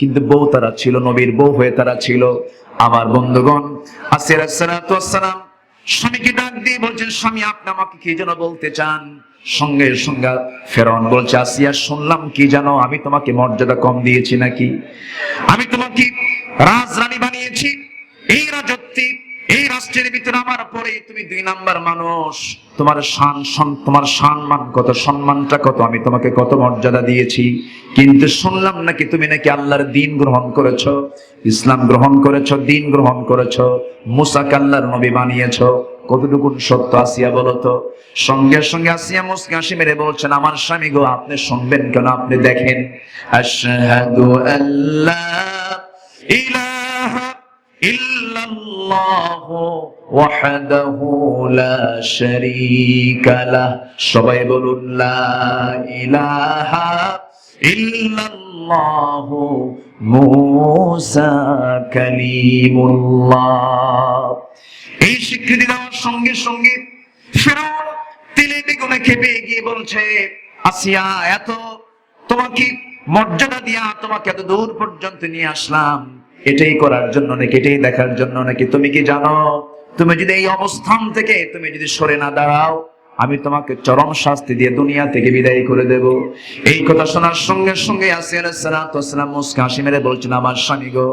কিন্তু বউ তারা ছিল, নবীর বউ হয়ে তারা ছিল। আমার বন্ধুগণ, আসিয়া আলাইহিস সালাতু ওয়াস সালাম স্বামীকে ডাক দিয়ে বলছেন, স্বামী আপনি আমাকে কি যেন বলতে চান? সঙ্গে সঙ্গে ফেরাউন বলছে, আসিয়া শুনলাম কি জানো, আমি তোমাকে মর্যাদা কম দিয়েছি নাকি? আমি তোমাকে রাজরানী বানিয়েছি, এই রাজত্বে এই রাষ্ট্রের ভিতরে আমার পরে তুমি 2 নাম্বার মানুষ। তোমার তোমার সম্মান কত, সম্মানটা কত, আমি তোমাকে কত মর্যাদা দিয়েছি। কিন্তু শুনলাম নাকি তুমি নাকি আল্লাহর দ্বীন গ্রহণ করেছো, ইসলাম গ্রহণ করেছো, দ্বীন গ্রহণ করেছো, মুসাকে আল্লাহর নবী বানিয়েছো। কতটুকু সত্য আসিয়া বলো তো? সঙ্গে সঙ্গে আসিয়া মুসকে হাসি মেরে বলছেন, আমার স্বামী গো, আপনি শুনবেন কেন? আপনি দেখেন, আশহাদু আল্লা ইলাহা ইল্লাল্লাহু ওয়াহদাহু লা শারীকা লাহ। সবাই বলুন, লা ইলাহা ইল্লাল্লাহু মুসা কালিমুল্লাহ। এই স্বীকৃতি দেওয়ার সঙ্গে সঙ্গে ফেরাউন তিলে বেগুনে খেপে গিয়ে বলছে, আসিয়া, এত তোমাকে মর্যাদা দিয়া তোমাকে এত দূর পর্যন্ত নিয়ে আসলাম, এটাই করার জন্য নাকি, এটাই দেখার জন্য নাকি? তুমি কি জানো, তুমি যদি এই অবস্থান থেকে তুমি যদি সরে না দাঁড়াও, আমি তোমাকে চরম শাস্তি দিয়ে দুনিয়া থেকে বিদায় করে দেব। এই কথা শোনার সঙ্গে সঙ্গে আসিয়া আলাইহিস সালাতু ওয়াস সালাম মুস্কা হাসি মেরে বলছেন, আমার স্বামী গো,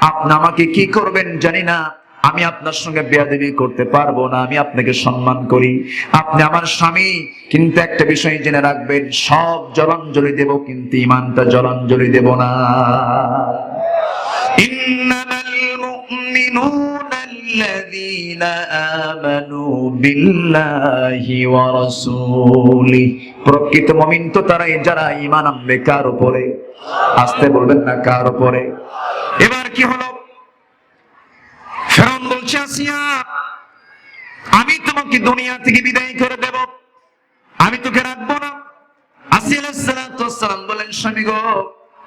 আপনি আমাকে কি করবেন জানি না, আমি আপনার সঙ্গে বেয়াদবি করতে পারবো না, আমি আপনাকে সম্মান করি, আপনি আমার স্বামী। কিন্তু একটা বিষয় জেনে রাখবেন, সব জলাঞ্জলি দেব, কিন্তু ঈমানটা জলাঞ্জলি দেব না। ইন্নামাল মুমিনুনা আল্লাযীনা আমানু বিল্লাহি ওয়া রাসূলিহি। প্রকৃত মুমিন তো তারাই যারা ঈমান আনবে কার উপরে? আসতে বলবেন না, কার উপরে? এবার কি হলো? ফেরাউন বলছে, আসিয়া, আমি তোমাকে দুনিয়া থেকে বিদায় করে দেব, আমি তোকে রাখবো না। আসিয়া আলাইহিস সালাতু ওয়াস সালাম বলেন, স্বামী গো,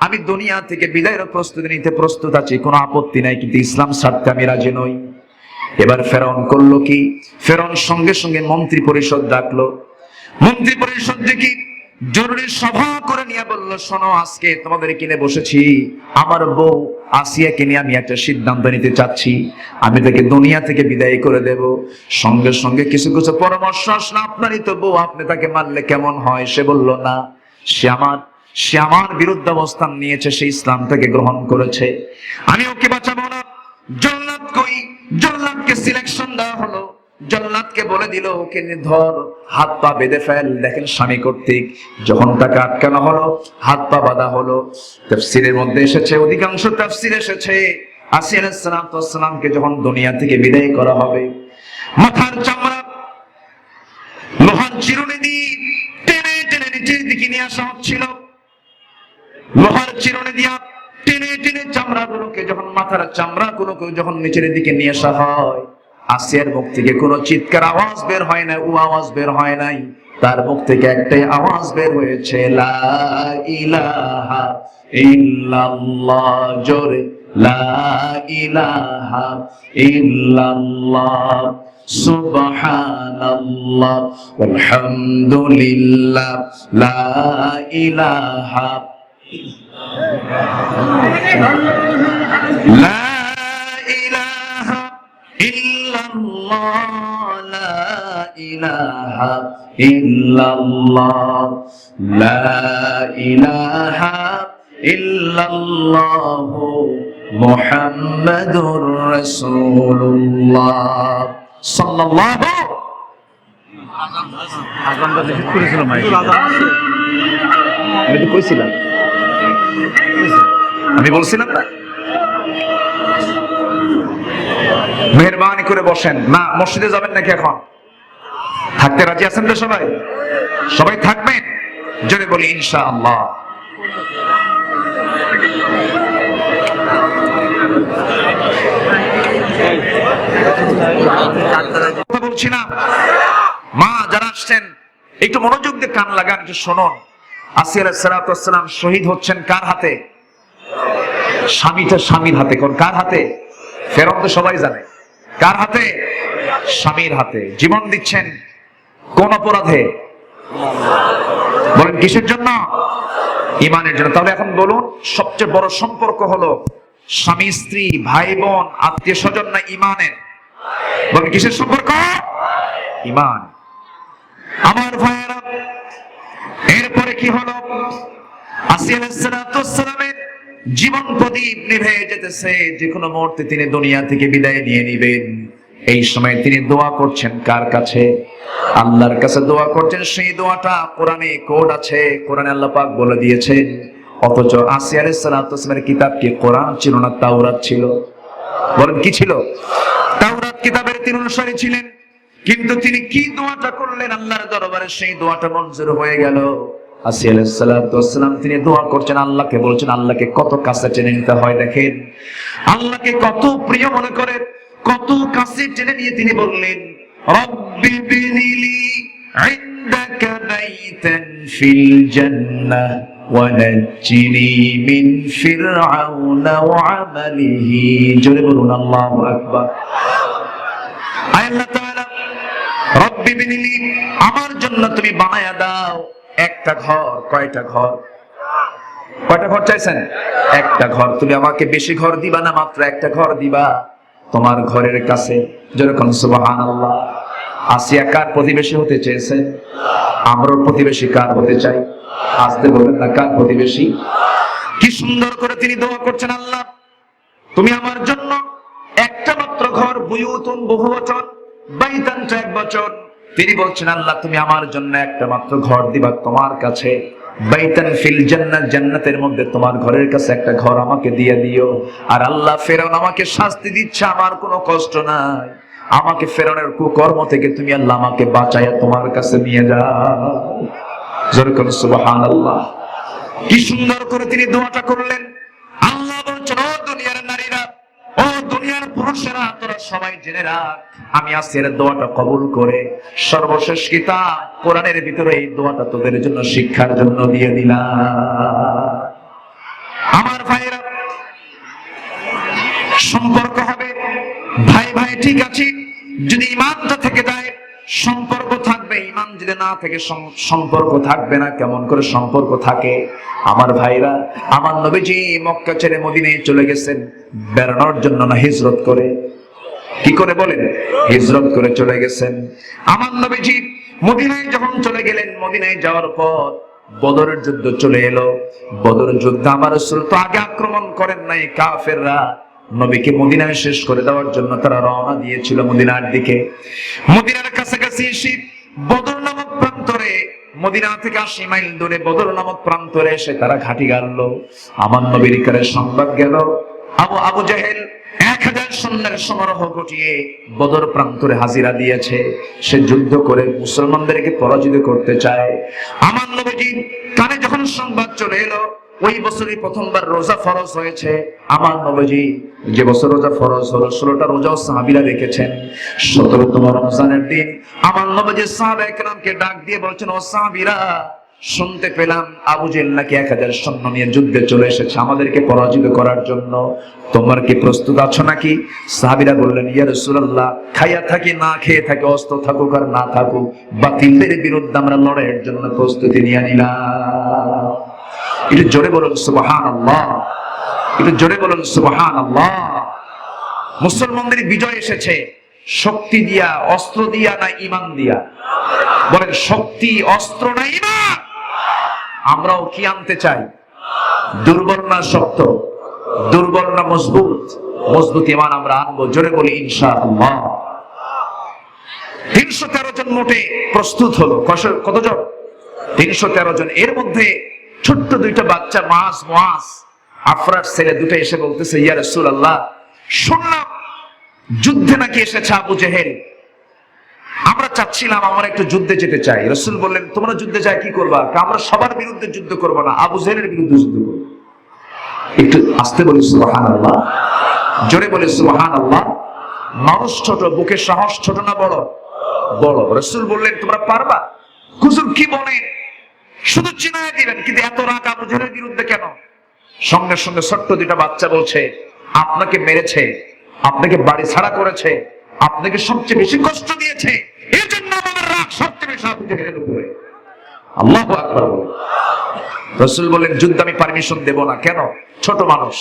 আমি দুনিয়া থেকে বিদায়ের প্রস্তুতি নিতে প্রস্তুত আছি, কোনো আপত্তি নাই, কিন্তু ইসলাম ছাড়তে আমি রাজি নই। এবার ফেরাউন করলো কি? ফেরাউন সঙ্গে সঙ্গে মন্ত্রী পরিষদ ডাকলো। মন্ত্রী পরিষদ দেখি জরুরি সভা করে নিয়ে বলল, শোনো, আজকে তোমাদের কিনে বসেছি, আমার বউ আসিয়াকে নিয়ে আমি একটা সিদ্ধান্ত নিতে চাচ্ছি, আমি তাকে দুনিয়া থেকে বিদায় করে দেব। সঙ্গে সঙ্গে কিছু কিছু পরামর্শ আসলো, আপনারই তো বউ, আপনি তাকে মারলে কেমন হয়? সে বলল, না, সে আমার বিরুদ্ধে অবস্থান নিয়েছে, সে ইসলামটাকে গ্রহণ করেছে, আমি ওকে বাঁচাবো না। জল্লাদ কই? জল্লাদকে সিলেকশন দেওয়া হলো, জল্লাদকে বলে দিল, ওকে ধর, হাত পা বেঁধে ফেল। দেখেন, স্বামী কর্তৃক যখন তাকে আটকানো হলো, হাত পা বাঁধা হলো। তাফসীরের মধ্যে এসেছে, অধিকাংশ তাফসীর এসেছে, আসিয়া আলাইহিস সালাতু ওয়াস সালামকে যখন দুনিয়া থেকে বিদায় করা হবে, মাথার চামড়া লোহার চিরুনি দিয়ে টেনে টেনে নিচের দিকে নিয়ে আসা হচ্ছিল। লোহার চিরুনি দিয়া টেনে টেনে চামড়াগুলোকে যখন, মাথার চামড়াগুলোকে যখন নিচের দিকে নিয়ে আসা হয়, আসিয়ার মুখ থেকে কোনো চিৎকার আওয়াজ বের হয় না, ও আওয়াজ বের হয় নাই, তার মুখ থেকে একটাই আওয়াজ বের হয়েছে, লা ইলাহা ইল্লাল্লাহ। জোরে, লা ইলাহা ইল্লাল্লাহ, সুবহানাল্লাহ, আলহামদুলিল্লাহ, লা ইলাহা লা ইলাহা ইল্লাল্লাহ, লা ইলাহা ইল্লাল্লাহ, লা ইলাহা ইল্লাল্লাহ, মুহাম্মাদুর রাসূলুল্লাহ সাল্লাল্লাহু। আযানটা ঠিক করেছিল মাইকে, আমি তো কইছিলাম, আমি বলছিলাম না। মেহরবানি করে বসেন। না, মসজিদে যাবেন নাকি? এখন থাকতে রাজি আছেন তো সবাই? সবাই থাকবেন? জোরে বলি ইনশাআল্লাহ। কথা বলছি না, মা যারা আসছেন একটু মনোযোগ দিয়ে কান লাগান, একটু শুনুন। আসিয়া আলাইহিস সালাতু ওয়াস সালাম শহীদ হচ্ছেন কার হাতে? স্বামীর হাতে। কোন কার হাতে? ফেরাউন তো সবাই জানে কার হাতে, স্বামীর হাতে। জীবন দিচ্ছেন কোন অপরাধে? বলেন কিসের জন্য? ঈমানের জন্য। তাহলে এখন বলুন, সবচেয়ে বড় সম্পর্ক হলো স্বামী স্ত্রী, ভাই বোন, আত্মীয় স্বজন না ঈমানের? বলেন কিসের সম্পর্ক? ঈমান। আমার ভাইয়েরা, এরপরে কি হলো? আসিয়া আলাইহিস সালাতু ওয়াস সালামের জীবন প্রদীপ নিভে যেতেছে, যে কোনো মুহূর্তে তিনি দুনিয়া থেকে বিদায় নিয়ে নিবেন। এই সময় তিনি দোয়া করছেন কার কাছে? আল্লাহর কাছে দোয়া করছেন। সেই দোয়াটা কোরআনে কোড আছে, কোরআনে আল্লাহ পাক বলে দিয়েছেন। অথচ আসিয়া আলাইহিস সালামের কিতাব কি কোরআন ছিল না তাওরাত ছিল? বলেন কি ছিল? তাওরাত কিতাবের তিনি অনুসারী ছিলেন। কিন্তু তিনি কি দোয়াটা করলেন আল্লাহর দরবারে, সেই দোয়াটা মঞ্জুর হয়ে গেল। আসিয়া আলাইহিস সালাম তিনি দোয়া করছেন, আল্লাহকে বলছেন, আল্লাহকে কত কাছে টেনে নিতে হয় দেখেন, আল্লাহকে কত প্রিয় মনে করে, কত কাছে টেনে নিয়ে তিনি বললেন, রব্বি বিনিলি ইনদাকা বাইতান ফিল জান্নাহ ওয়া নাজ্জিনি মিন ফিরআউনা ওয়া আমালিহি। জোরে বলুন আল্লাহু আকবার। আল্লাহ তাআলা রব্বি বিনিলি, আমার জন্য তুমি বানায়া দাও একটা ঘর। কয়টা ঘর? কয়টা ঘর চাইছেন? একটা ঘর। তুমি আমাকে বেশি ঘর দিবা না, মাত্র একটা ঘর দিবা তোমার ঘরের কাছে। যেরকম সুবহানাল্লাহ। আসিয়া কার প্রতিবেশী হতে চেয়েছে? আমরাও প্রতিবেশী কার হতে চাই? আসতে বলবেন না, কার প্রতিবেশী? কি সুন্দর করে তিনি দোয়া করছেন, আল্লাহ তুমি আমার জন্য একটা মাত্র ঘর, বুয়ুতুন বহুবচন, বাইতান এক বচন। তিনি বলছেন, আল্লাহ তুমি আমার জন্য একটা মাত্র ঘর দিবা তোমার কাছে, বাইতান ফিল জান্নাত, জান্নাতের মধ্যে তোমার ঘরের কাছে একটা ঘর আমাকে দিয়ে দিও। আর আল্লাহ ফেরাউন আমাকে শাস্তি দিচ্ছে, আমার কোনো কষ্ট নাই, আমাকে ফেরাউনের কুকর্ম থেকে তুমি আল্লাহ আমাকে বাঁচাইয়া তোমার কাছে নিয়ে যাও। যেরকম সুবহানাল্লাহ। কি সুন্দর করে তিনি দোয়াটা করলেন। আল্লাহ বলছেন, ও দুনিয়ার নারীরা, ও দুনিয়ার পুরুষেরা, তোরা সবাই জেনে রাখ, আমি আসিয়ার দোয়াটা কবুল করে সর্বশেষ কিতাব কোরআনের ভিতরে এই দোয়াটা তোদের জন্য শিক্ষার জন্য দিয়ে দিলাম। আমার ভাইরা, সম্পর্ক হবে ভাই ভাই, ঠিক আছে, যদি ঈমানটা থেকে যায় সম্পর্ক থাকবে, ঈমান যদি না থেকে সম্পর্ক থাকবে না। কেমন করে সম্পর্ক থাকে? আমার ভাইরা, আমার নবীজি মক্কা ছেড়ে মদিনায় চলে গেছেন বেড়ানোর জন্য, না হিজরত করে? কি করে বলেন? হিজরত করে চলে গেছেন। আমার নবীজি মদিনায় যখন চলে গেলেন, মদিনায় যাওয়ার পর বদরের যুদ্ধ চলে এলো। বদরের যুদ্ধে আমার রাসূল তো আগে আক্রমণ করেন নাই, কাফেররা নবীকে মদিনায় শেষ করে দেওয়ার জন্য তারা রওনা দিয়েছিল মদিনার দিকে। মদিনার কাছাকাছি এসে বদর নামক প্রান্তরে, মদিনা থেকে 80 মাইল দূরে বদর নামক প্রান্তরে এসে তারা ঘাঁটি গাড়লো। আমার নবীর কাছে সংবাদ গেল, আবু জেহেল 1000 সৈন্যের সমারোহ ঘটিয়ে বদর প্রান্তরে হাজিরা দিয়েছে, সে যুদ্ধ করে মুসলমানদেরকে পরাজিত করতে চায়। আমার নবীজি কানে যখন সংবাদ চলে এলো, ওই বছরই প্রথমবার রোজা ফরজ হয়েছে। আমার নবীজি যে বছর রোজা ফরজ হলো, 16টা রোজাও সাহাবীরা রেখেছেন। 17তম রমজানের দিন আমার নবীজি সাহাবায়ে কেরামকে ডাক দিয়ে বলছেন, ও সাহাবীরা, শুনতে পেলাম আবু জেহেল নাকি 1000 সৈন্য নিয়ে যুদ্ধে চলে এসেছে আমাদেরকে পরাজিত করার জন্য, তোমরা কি প্রস্তুত আছো নাকি? সাহাবীরা বললেন, ইয়া রাসূলুল্লাহ, খাইয়া থাকি না খেয়ে থাকি, অস্ত্র থাকুক আর না থাকুক, বাতিলদের বিরুদ্ধে আমরা লড়াইয়ের জন্য প্রস্তুতি নিয়ে নিলাম। একটু জোরে বলুন সুবহানাল্লাহ, একটু জোরে বলুন সুবহানাল্লাহ। মুসলমানদের বিজয় এসেছে শক্তি দিয়া, অস্ত্র দিয়া, না ঈমান দিয়া? বলেন, শক্তি, অস্ত্র না ঈমান? আমরাও কি আনতে চাই? দুর্বল না শক্ত? দুর্বল না মজবুত? মজবুত ঈমান আমরা আনবো। জোরে বলি ইনশাআল্লাহ। 313 জন মোটে প্রস্তুত হলো। কতজন? 313 জন। এর মধ্যে ছোট্ট দুইটা বাচ্চা, মুআজ, আফরার ছেলে দুটো এসে বলতেছে, ইয়া রাসূলুল্লাহ, শুনলাম যুদ্ধে নাকি এসেছে আবু জেহেল, আমরা চাচ্ছিলাম আমরা একটু যুদ্ধে যেতে চাই। রাসূল বললেন, তোমরা যুদ্ধে যায় কি করবা? আমরা সবার বিরুদ্ধে যুদ্ধ করব না, আবু জেহেলের বিরুদ্ধে যুদ্ধ করব। একটু আস্তে বলি সুবহানাল্লাহ, জোরে বলি সুবহানাল্লাহ। মানুষ ছোট, বুকে সাহস ছোট না বড়? বড়। রাসূল বললেন, তোমরা পারবা? হুজুর কি বলেন, শুধু চিনায় দিবেন, কিন্তু এত রাগ আবু জেহেলের বিরুদ্ধে কেন? সঙ্গে সঙ্গে ছোট্ট দুইটা বাচ্চা বলছে, আপনাকে মেরেছে, আপনাকে বাড়ি ছাড়া করেছে, আপনাকে সবচেয়ে বেশি কষ্ট দিয়েছে, এই জন্য আমাদের রাগ সবচেয়ে বেশি আবু জেহেলের উপরে। আল্লাহু আকবার। রাসূল বলেন, যুদ্ধ আমি পারমিশন দেব না। কেন? ছোট মানুষ।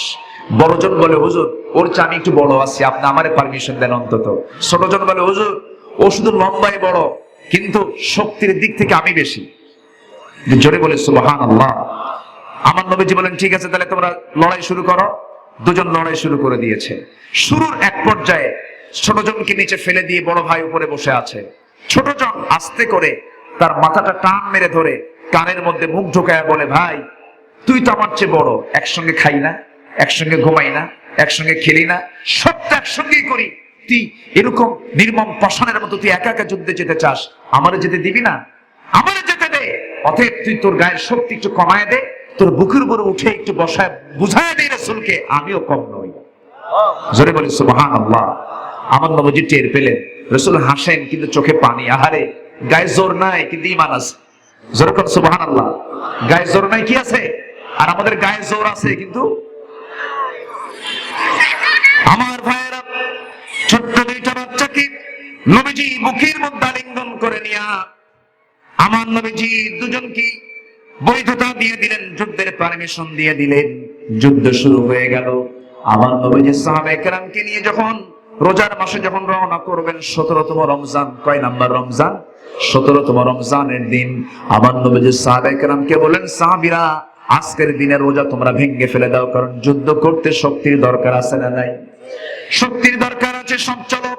বড়জন বলে, হুজুর ওর চেয়ে আমি একটু বড় আছি, আপনি আমারে পারমিশন দেন অন্তত। ছোটজন বলে, হুজুর ও শুধু লম্বাই বড়, কিন্তু শক্তির দিক থেকে আমি বেশি। জোরে বলে সুবহানাল্লাহ। আমার নবীজি বলেন, ঠিক আছে, তাহলে তোমরা লড়াই শুরু করো। দুজন লড়াই শুরু করে দিয়েছে। শুরুর এক পর্যায়ে ছোট জনকে নিচে ফেলে দিয়ে বড় ভাই উপরে বসে আছে। ছোট জন আস্তে করে তার মাথাটা টান মেরে ধরে কানের মধ্যে মুখ ঢোকায় বলে, ভাই তুই তো আমার চেয়ে বড়, একসঙ্গে খাই না, একসঙ্গে ঘুমাই না, একসঙ্গে খেলি না, সবটা একসঙ্গেই করি, তুই এরকম নির্মম পাষাণের মতো তুই একা একা যুদ্ধে যেতে চাস, আমারে যেতে দিবি না? আমারে যেতে দে। অতএব তুই তোর গায়ের শক্তি একটু কমায় দে, তোর বুকের উপরে উঠে একটু বসায় বুঝায় দে রাসূলকে আমিও কম নই। জোরে বলি সুবহানাল্লাহ। আমার নবীজি টের পেলেন, রাসূল হাসেন কিন্তু চোখে পানি। আহারে, গায়ে জোর নাই কিন্তু ঈমান আছে। জোরে বলি সুবহানাল্লাহ। গায়ে জোর নাই কি আছে? আর আমাদের গায়ে জোর আছে কিন্তু। আমার ভাইয়েরা, ছোট্ট দুইটা বাচ্চাকে নবীজি বুকের মধ্যে আলিঙ্গন করে নিয়া আমার নবীজি দুজনকে বৈধতা দিয়ে দিলেন, যুদ্ধের পারমিশন দিয়ে দিলেন। যুদ্ধ শুরু হয়ে গেল। আমার নবীজি সাহাবায়ে কেরামকে নিয়ে যখন রোজার মাসে যখন রওনা করবেন, 17তম রমজান, কয় নাম্বার রমজান? 17তম রমজানের দিন আমার নবীজি সাহাবায়ে কেরামকে বলেন, সাহাবীরা আজকের দিনে রোজা তোমরা ভেঙে ফেলে দাও, কারণ যুদ্ধ করতে শক্তির দরকার আছে না নাই? শক্তির দরকার আছে। সব চলো,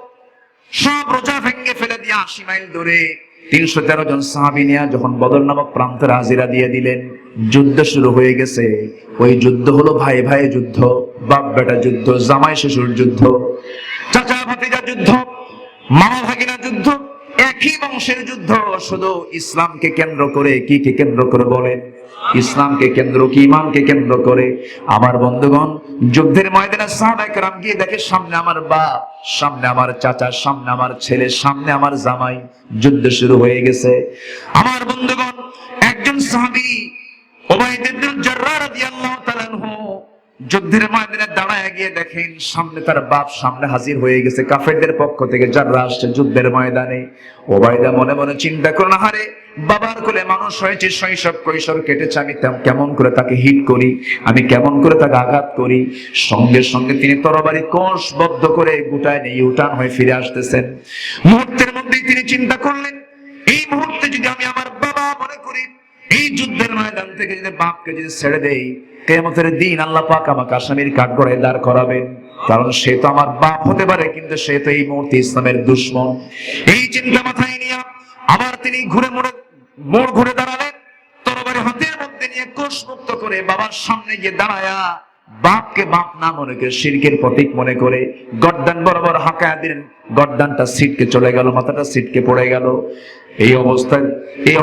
সব রোজা ভেঙে ফেলে দিয়ে 80 মাইল দূরে 313 জন সাহাবী নিয়ে যখন বদর নামক প্রান্তে হাজিরা দিয়ে দিলেন, যুদ্ধ শুরু হয়ে গেছে। ওই যুদ্ধ হলো ভাই ভাই যুদ্ধ, বাপ বেটা যুদ্ধ, জামাই শ্বশুর যুদ্ধ, চাচা ভাতিজা যুদ্ধ, মামা ভাগিনা যুদ্ধ, একই বংশের যুদ্ধ। শুধু ইসলামকে কেন্দ্র করে, কি কে কেন্দ্র করে বলেন? ইসলামকে কেন্দ্র কি ঈমানকে কেন্দ্র করে। আমার বন্ধুগণ, যুদ্ধের ময়দানে সাহাবায়ে কেরাম গিয়ে দেখে সামনে আমার বাপ, সামনে আমার চাচা, সামনে আমার ছেলে, সামনে আমার জামাই, যুদ্ধ শুরু হয়ে গেছে। আমার বন্ধুগণ, একজন সাহাবী উবাইদা ইবনে জাররাহ রাদিয়াল্লাহু তাআলা আনহু যুদ্ধের ময়দানে দাঁড়ায় গিয়ে দেখেন সামনে তার বাপ সামনে হাজির হয়ে গেছে। কাফেরদের পক্ষ থেকে যারা আসছে যুদ্ধের ময়দানে। উবাইদা মনে মনে চিন্তা করলেন, আহারে বাবার কোলে মানুষ হয়েছে, শৈশব কৈশোর কেটেছে, আমি কেমন করে তাকে হিট করি, আমি কেমন করে তাকে আঘাত করি। সঙ্গে সঙ্গে তিনি তরবারি কোষবদ্ধ করে গুটায় নিয়ে ইউটার্ন হয়ে ফিরে আসতেছেন। মুহূর্তের মধ্যেই তিনি চিন্তা করলেন, এই মুহূর্তে যদি আমি আমার বাবা মনে করি, এই যুদ্ধের ময়দান থেকে যদি বাপকে যদি ছেড়ে দেই, কিয়ামতের দিন আল্লাহ পাক আমাকে আসামির কাঠগড়ায় দাঁড় করাবেন, কারণ সে তো আমার বাপ হতে পারে কিন্তু সে তো এই মুহূর্তে ইসলামের দুশমন। এই চিন্তা মাথায় নিয়ে আবার তিনি মোড় ঘুরে দাঁড়ালেন, তরবারি হাতের মধ্যে নিয়ে কোষমুক্ত করে বাবার সামনে গিয়ে দাঁড়ায়া বাপকে বাপ না মনে করে, শিরকের প্রতীক মনে করে গর্দান বরাবর হাঁকায়া দিলেন। গর্দানটা ছিটকে চলে গেল, মাথাটা ছিটকে পড়ে গেল। এই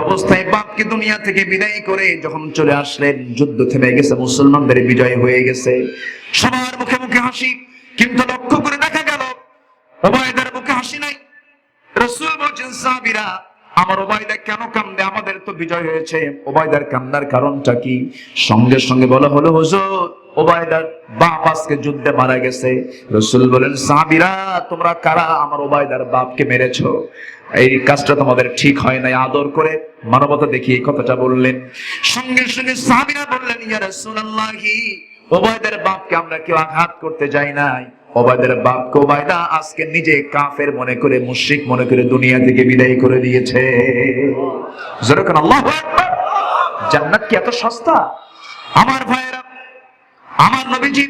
অবস্থায় বাপকে দুনিয়া থেকে বিদায় করে যখন চলে আসলেন, যুদ্ধ থেমে গেছে, মুসলমানদের বিজয় হয়ে গেছে। সবার মুখে মুখে হাসি, কিন্তু লক্ষ্য করে দেখা গেল উবাইদার মুখে হাসি নাই। রাসূল বলেন, সাহাবীরা আমার উবাইদা কেন কান্দে? আমাদের তো বিজয় হয়েছে, উবাইদার কান্নার কারণটা কি? সঙ্গে সঙ্গে বলা হলো, হুজুর উবাইদার বাপ আজকে যুদ্ধে মারা গেছে। রাসূল বলেন, সাহাবীরা তোমরা কারা আমার উবাইদার বাপকে মেরেছো? এই কাজটা তোমাদের ঠিক হয় নাই। আদর করে মানবতা দেখিয়ে এই কথাটা বললেন। সঙ্গে সঙ্গে সাহাবীরা বললেন, ইয়া রাসূলুল্লাহি উবাইদার বাপকে আমরা কেউ আঘাত করতে যাই নাই। উবাইদার বাপকে উবাইদা আজকে নিজে কাফের মনে করে, মুশরিক মনে করে দুনিয়া থেকে বিদায় করে দিয়েছে। জোরে কোন আল্লাহু আকবার। জান্নাত কি এত সস্তা? আমার ভাইয়েরা, আমার নবীজি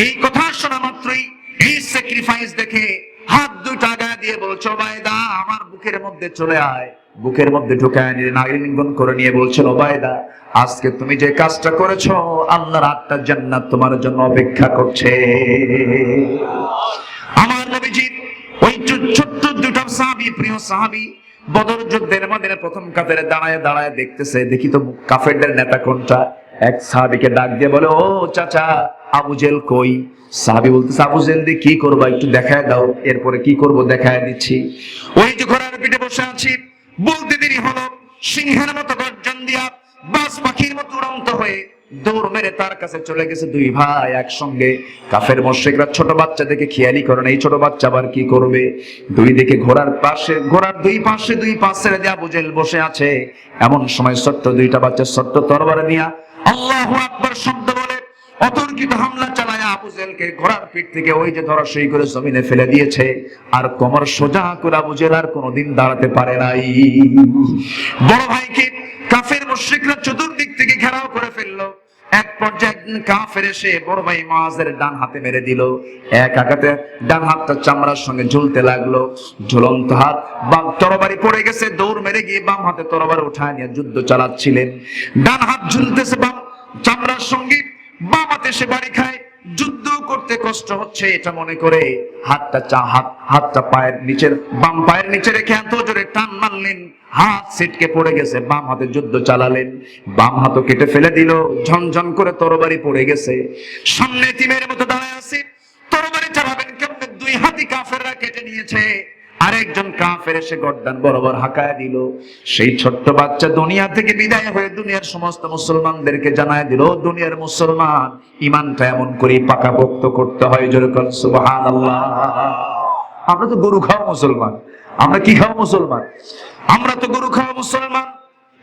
এই কথা শোনা মাত্রই, এই স্যাক্রিফাইস দেখে হাত দুইটা গা দিয়ে বলছে, উবাইদা আমার বুকের মধ্যে চলে আয়। বুকের মধ্যে ঢুকায় নিয়ে আলিঙ্গন করে নিয়ে বলছেন, উবাইদা আজকে তুমি যে কাজটা করেছো, আল্লাহর 8টা জান্নাত তোমার জন্য অপেক্ষা করছে। আমার নবীজি ওই ছোট্ট দুটো সাহাবী, প্রিয় সাহাবী, বদর যুদ্ধের মধ্যে প্রথম কাতারে দাঁড়ায় দাঁড়ায় দেখতেছে, দেখি তো কাফেরদের নেতা কোনটা। এক সাহাবীকে ডাক দিয়ে বলে, ও চাচা আবু জেল কই? সাহাবী বলতেছে, আবু জেল দিয়ে কি করবা একটু দেখায় দাও। এরপরে কি করব দেখায় দিচ্ছি। ওই যে ঘোড়ার পিঠে বসে আছি, বলতে দেরি হলো, সিংহের মতো গর্জন দিয়া বাজ পাখির মতো উড়ন্ত হয়ে দৌড় মেরে তার কাছে চলে গেছে দুই ভাই একসঙ্গে। কাফের মুশরিকরা ছোট বাচ্চা দেখে খেয়ালি করে না, এই ছোট বাচ্চা আবার কি করবে। দুই দিকে ঘোড়ার দুই পাশ ছেড়ে দিয়ে আবু জেল বসে আছে। এমন সময় ছোট্ট দুইটা বাচ্চা ছোট্ট তরবারি নিয়ে আল্লাহু আকবার শব্দ বলে অতর্কিত হামলা চালায় আবু জেলকে ঘোড়ার পিঠ থেকে ওই যে ধরাশয়ী করে জমিনে ফেলে দিয়েছে। আর কোমর সোজা করে আবু জেল আর কোনোদিন দাঁড়াতে পারে নাই। বড় ভাইকে কাফের মুশরিকরা চতুর্দিক থেকে ঘেরাও করে ফেললো। এক পর্যায়ে একদিন কাফের এসে বড় ভাই মুআযের ডান হাতে মেরে দিল। এক আঘাতে ডান হাতটা চামড়ার সঙ্গে ঝুলতে লাগলো। ঝুলন্ত হাত, বাম তরবারি পড়ে গেছে। দৌড় মেরে গিয়ে বাম হাতে তরবারি উঠায় নিয়ে যুদ্ধ চালাচ্ছিলেন। ডান হাত ঝুলতেছে বাম চামড়ার সঙ্গে, বাম হাতে সে বাড়ি খায়। যুদ্ধ করতে কষ্ট হচ্ছে এটা মনে করে হাতটা পায়ের নিচের, বাম পায়ের নিচে রেখে এত জোরে টান মারলেন, হাত ছিটকে পড়ে গেছে। বাম হাতে যুদ্ধ চালালেন, বাম হাতও কেটে ফেলে দিল। ঝনঝন করে তরবারি পড়ে গেছে। সামনে এতিমের মতো দাঁড়ায় আছে, তরবারি চালাবেন কেমনে? দুই হাতি কাফেররা কেটে নিয়েছে। আরেকজন কাফের এসে গর্দান বরাবর হাঁকায় দিল। সেই ছোট্ট বাচ্চা দুনিয়া থেকে বিদায় হয়ে দুনিয়ার সমস্ত মুসলমানদেরকে জানায় দিল, দুনিয়ার মুসলমান, ঈমানটা এমন করে পাকাপোক্ত করতে হয়। জোরে বলেন সুবহানাল্লাহ। আমরা তো গরু খাওয়া মুসলমান। আমরা কি খাওয়া মুসলমান? আমরা তো গরু খাওয়া মুসলমান।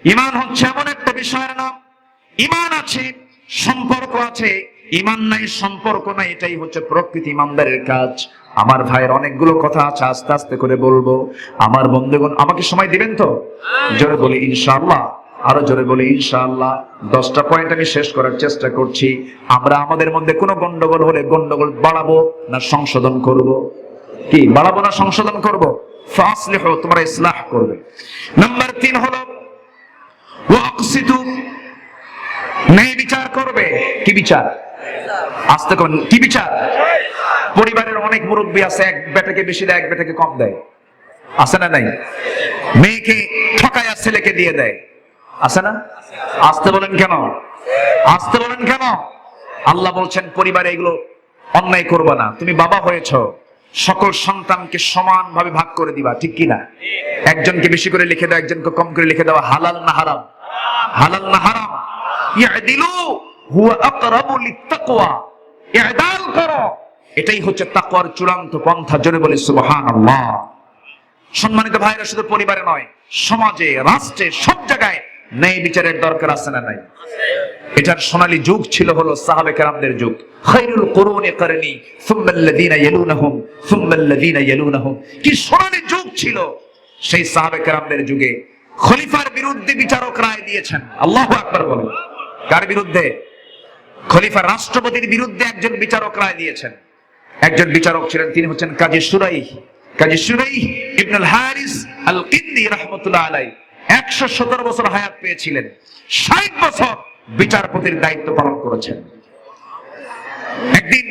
ঈমান হচ্ছে এমন একটা বিষয়ের নাম, ঈমান আছে, সম্পর্ক আছে। ঈমান নাই, সম্পর্ক নাই, এটাই হচ্ছে প্রকৃতি ইমানদারের কাজ। আমার ভাইয়ের অনেকগুলো কথা আছে, আস্তে আস্তে করে বলবো। আমার বন্ধুগণ, আমাকে সময় দিবেন তো? জোরে বলি ইনশাআল্লাহ। আরো জোরে বলি ইনশাআল্লাহ। 10টা পয়েন্ট আমি শেষ করার চেষ্টা করছি। আমরা আমাদের মধ্যে কোনো গন্ডগোল হলে গন্ডগোল বাড়াবো না সংশোধন করব? কি বাড়াবো না সংশোধন করব? ফাসলিহু, তোমরা ইসলাহ করবে। নাম্বার 3 হলো ওয়াকসিতু, ন্যায় বিচার করবে। কি বিচার? আস্তে কোন কি বিচার? পরিবারের অনেক মুরব্বী আছে, এক বেটাকে বেশি দেয়, এক বেটাকে কম দেয়, আছে না নাই? মেয়েকে ঠকায়া ছেলেকে দিয়ে দেয়, আছে না? আসতে বলেন কেন? আসতে বলেন কেন? আল্লাহ বলছেন পরিবারে এগুলো অন্যায় করবে না। তুমি বাবা হয়েছো, সকল সন্তানকে সমানভাবে ভাগ করে দিবা, ঠিক কি না? একজনকে বেশি করে লিখে দাও, একজনকে কম করে লিখে দাও। হালাল না হারাম? হালাল না হারাম? ইয়াদিলু হুয়া আকরাবু লিত্তাকওয়া, ইদাল করো, এটাই হচ্ছে তাকওয়ার চূড়ান্ত পন্থা। জোরে বলি সুবহানাল্লাহ। সম্মানিত ভাইরা, শুধু পরিবারে নয়, সমাজে, রাষ্ট্রে, সব জায়গায় ন্যায় বিচারের দরকার আছে না নাই? এটার সোনালী যুগ ছিল হলো সাহাবে কেরামদের যুগ। খায়রুল কুরুনি করনি সুম্মাল্লাযীনা ইয়ালুনাহুম সুম্মাল্লাযীনা ইয়ালুনাহুম, কি সোনালী যুগ ছিল সেই সাহাবে কেরামদের যুগে। খলিফার বিরুদ্ধে বিচারক রায় দিয়েছেন। আল্লাহু আকবার বলেন। কার বিরুদ্ধে? খলিফা, রাষ্ট্রপতির বিরুদ্ধে একজন বিচারক রায় দিয়েছেন। একজন বিচারক ছিলেন, তিনি হচ্ছেন কাজী শুরাইহ। কাজী শুরাইহ ইবনুল হারিস আল কিন্দি রাহমাতুল্লাহ আলাইহি 117 বছর হায়াত পেয়েছিলেন। 60 বছর বিচারপতির দায়িত্ব পালন করেছেন। একদিন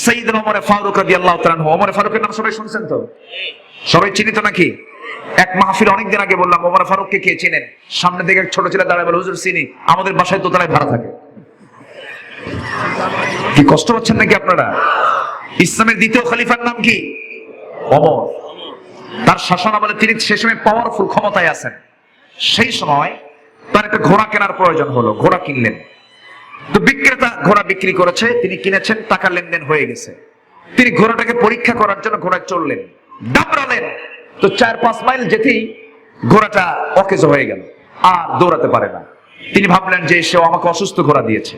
সাইয়েদনা ওমর ফারুক রাদিয়াল্লাহু তাআলা আনহু, ওমর ফারুকের নাম সবাই শুনছেন তো? সবাই চিনিত নাকি? এক মাহফিল অনেকদিন আগে বললাম, ওমর ফারুককে কে চিনেন? সামনে দিকে এক ছোট ছেলে দাঁড়ায় বলে, হুজুর চিনি, আমাদের বাসায় দোতলায় ভাড়া থাকে। কি কষ্ট হচ্ছেন নাকি আপনারা? ইসলামের দ্বিতীয় খলিফার নাম কি? ওমর। তার শাসনামলে তিনি সে সময় পাওয়ারফুল, ক্ষমতায় আছেন। সেই সময় তার একটা ঘোড়া কেনার প্রয়োজন হলো, ঘোড়া কিনলেন। তো বিক্রেতা ঘোড়া বিক্রি করেছে, তিনি কিনেছেন, টাকা লেনদেন হয়ে গেছে। তিনি ঘোড়াটাকে পরীক্ষা করার জন্য ঘোড়ায় চড়লেন, দাবড়ালেন। তো 4-5 মাইল যেতেই ঘোড়াটা অকেজ হয়ে গেল, আর দৌড়াতে পারে না। তিনি ভাবলেন যে সে আমাকে অসুস্থ ঘোড়া দিয়েছে।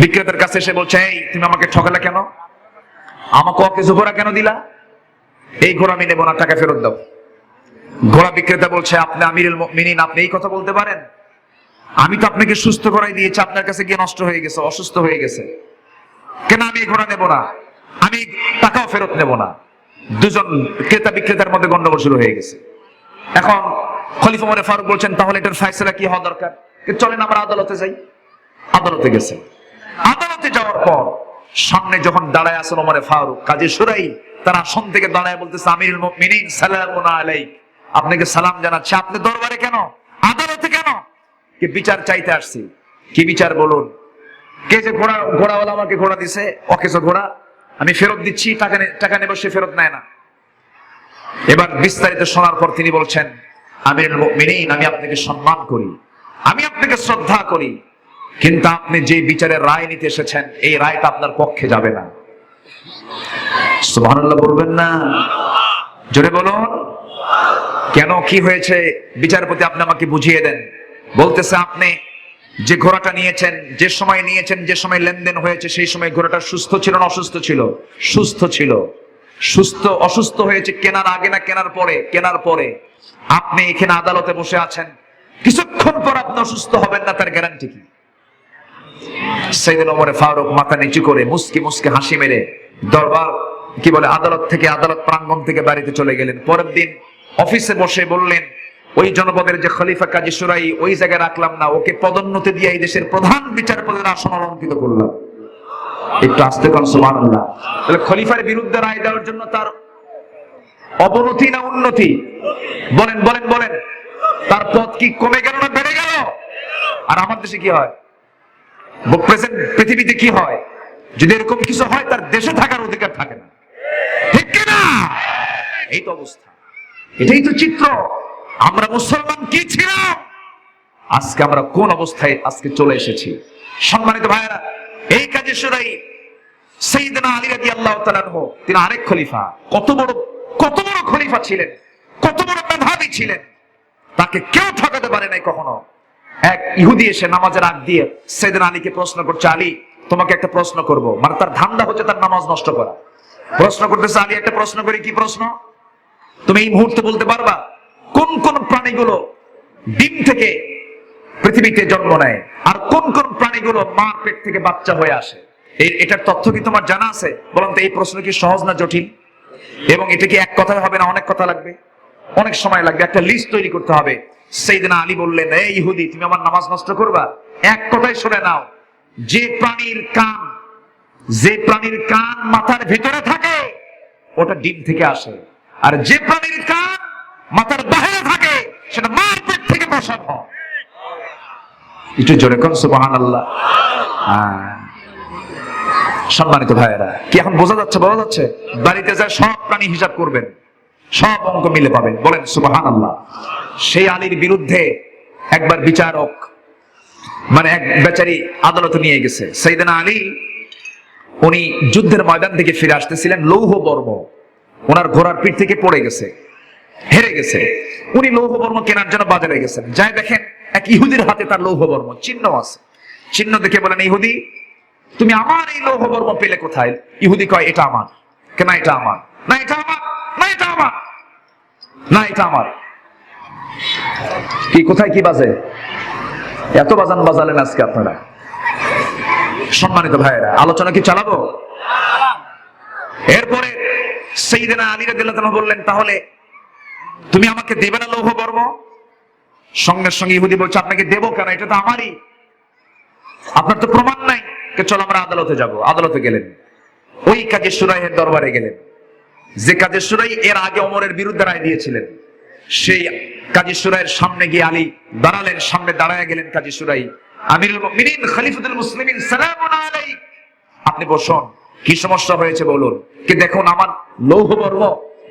বিক্রেতার কাছে এসে বলছে, এই তুমি আমাকে ঠকালে কেন? আমাকে অকেজ ঘোড়া কেন দিলা? এই ঘোড়া আমি নেব না, টাকা ফেরত দাও। ঘোড়া বিক্রেতা বলছে, আপনি আমিরুল মুমিনিন, আপনি এই কথা বলতে পারেন? আমি তো আপনাকে সুস্থ ঘোড়াই দিয়েছি, আপনার কাছে গিয়ে নষ্ট হয়ে গেছে, অসুস্থ হয়ে গেছে। কেন আমি এই ঘোড়া নেব না, আমি টাকাও ফেরত নেব না। দুজন ক্রেতা বিক্রেতার মধ্যে গন্ডগোল শুরু হয়ে গেছে। এখন খলিফা ওমর ফারুক বলছেন, তাহলে এটার ফয়সালা কি হওয়া দরকার? চলেন আমরা আদালতে যাই। আদালতে গেছে। আদালতে যাওয়ার পর সামনে যখন দাঁড়ায় আছেন ওমর ফারুক, কাজী শুরাইহ তার আসন থেকে দাঁড়ায় বলতেছে, আমিরুল মুমিনিন সালামুন আলাইক, আপনাকে সালাম জানাচ্ছি। আপনি দরবারে কেন? আদালতে কেন? কি বিচার চাইতে আসছি। কি বিচার বলুন? কে যে ঘোড়াওয়ালা আমাকে ঘোড়া দিছে, অকেজ ঘোড়া, আমি ফেরত দিচ্ছি, টাকা নেব, সে ফেরত নেয় না। এবার বিস্তারিত শোনার পর তিনি বলছেন, আমিরুল মুমিনিন, আমি আপনাকে সম্মান করি, আমি আপনাকে শ্রদ্ধা করি, কিন্তু আপনি যে বিচারের রায় নিতে এসেছেন, এই রায়টা আপনার পক্ষে যাবে না। সুবহানাল্লাহ বলবেন না? জোরে বলুন। কেন, কি হয়েছে? বিচারপতি, আপনি আমাকে বুঝিয়ে দেন। বলতেছে, আপনি যে ঘোড়াটা নিয়েছেন, যে সময় নিয়েছেন, যে সময় লেনদেন হয়েছে, সেই সময় ঘোড়াটা সুস্থ ছিল না অসুস্থ ছিল? সুস্থ ছিল। অসুস্থ হয়েছে কেনার আগে না কেনার পরে? কেনার পরে। আপনি এখানে আদালতে বসে আছেন, কিছুক্ষণ পর আপনি অসুস্থ হবেন না, তার গ্যারান্টি কি? সাইয়েদনা ওমর ফারুক মাথা নিচু করে মুস্কি মুস্কি হাসি মেরে দরবার কি বলে আদালত থেকে, আদালত প্রাঙ্গণ থেকে বাড়িতে চলে গেলেন। পরের দিন অফিসে বসে বললেন, ওই জনপদের যে খলিফা কাজী সুরাই ওই জায়গায় রাখলাম না, ওকে পদোন্নতি দিয়ে এই দেশের প্রধান বিচারপতির আসন অলঙ্কৃত করলাম। একটু আস্তে কোন সুবহানাল্লাহ। তাহলে খলিফার বিরুদ্ধে রায় দেওয়ার জন্য তার অবনতি না উন্নতি? বলেন বলেন বলেন। তার পদ কি কমে গেল না বেড়ে গেল? আর আমার দেশে কি হয়, প্রেজেন্ট পৃথিবীতে কি হয়, যদি এরকম কিছু হয় তার দেশে থাকার অধিকার থাকে না, ঠিক কিনা? এই তো অবস্থা, এটাই তো চিত্র। আমরা মুসলমান কি ছিলাম, আজকে আমরা কোন অবস্থায় আজকে চলে এসেছি। সম্মানিত ভাইয়েরা, এই কাজী সুরাই সাইয়েদনা আলী রাদিয়াল্লাহু তাআলা আনহু, তিনি আরেক খলিফা, কত বড় খলিফা ছিলেন, কত বড় মেধাবী ছিলেন, তাকে কেউ ঠকাতে পারে নাই কখনো। এক ইহুদি এসে নামাজের আগ দিয়ে সাইয়েদনা আলীকে প্রশ্ন করছে, আলী তোমাকে একটা প্রশ্ন করব। মানে তার ধান্দা হচ্ছে তার নামাজ নষ্ট করা। প্রশ্ন করতেছে, আলী একটা প্রশ্ন করি, কি প্রশ্ন? তুমি এই মুহূর্তে বলতে পারবা কোন কোন প্রাণীগুলো ডিম থেকে পৃথিবীতে জন্ম নেয়, আর কোন কোন প্রাণীগুলো মার পেট থেকে বাচ্চা হয়ে আসে? এটার তথ্য কি তোমার জানা আছে? বলুন তো, এই প্রশ্ন কি সহজ না জটিল? এবং এটা কি এক কথায় হবে না, অনেক কথা লাগবে, অনেক সময় লাগবে, একটা লিস্ট তৈরি করতে হবে। সাইয়েদনা আলী বললেন, এই ইহুদি, তুমি আমার নামাজ নষ্ট করবা? এক কথায় শুনে নাও, যে প্রাণীর কান মাথার ভেতরে থাকে ওটা ডিম থেকে আসে, আর যে প্রাণীর কান মাথার বাইরে থাকে সেটা মার পেট থেকে প্রসব হয়। একটু জোরে কোন সুবহানাল্লাহ। সম্মানিত ভাইয়েরা, কি এখন বোঝা যাচ্ছে? বোঝা যাচ্ছে? বাড়িতে যায় সব প্রাণী হিসাব করবেন, সব অঙ্ক মিলে পাবেন। বলেন সুবহানাল্লাহ। সেই আলীর বিরুদ্ধে একবার বিচারক, মানে এক বেচারি আদালতে নিয়ে গেছে। সাইয়েদনা আলী উনি যুদ্ধের ময়দান থেকে ফিরে আসতেছিলেন, লৌহ বর্ম ওনার ঘোড়ার পিঠ থেকে পড়ে গেছে, হেরে গেছে। উনি লৌহ বর্ম কেনার জন্য বাজারে গেছেন, যাই দেখেন এক ইহুদির হাতে তার লৌহ বর্ম চিহ্ন আছে। চিহ্ন দেখে বলেন, ইহুদি, তুমি আমার এই লৌহ বর্ম পেলে কোথায়? ইহুদি কয়, এটা আমার। কেন এটা আমার? না এটা আমার, না এটা আমার, না এটা আমার। কি কোথায় কি বাজে? এত বাজান বাজালেন আজকে আপনারা। সম্মানিত ভাইয়েরা, আলোচনা কি চালাবো? এরপরে সাইয়েদনা আলী রাদিয়াল্লাহু তাআলা বললেন, তাহলে তুমি আমাকে দেবে না লৌহ বর্ম? সঙ্গে সঙ্গে ইহুদি বলছে, আপনাকে দেবো কেন, এটা তো আমারই, আপনার তো প্রমাণ নাই। চলো আমরা আদালতে যাব। আদালতে গেলেন, ওই কাজী সুরাইয়ের দরবারে গেলেন, যে কাজী সুরাই এর আগে ওমরের বিরুদ্ধে রায় দিয়েছিলেন। সেই কাজী সুরাইয়ের সামনে গিয়ে আলী দাঁড়ালেন, সামনে দাঁড়ায় গেলেন কাজী সুরাই, আমিরুল মুমিনিন খলিফাতুল মুসলিমিন সালামুন আলাইক, আপনি বসুন, কি সমস্যা হয়েছে বলুন। কি দেখুন, আমার লৌহ বর্ম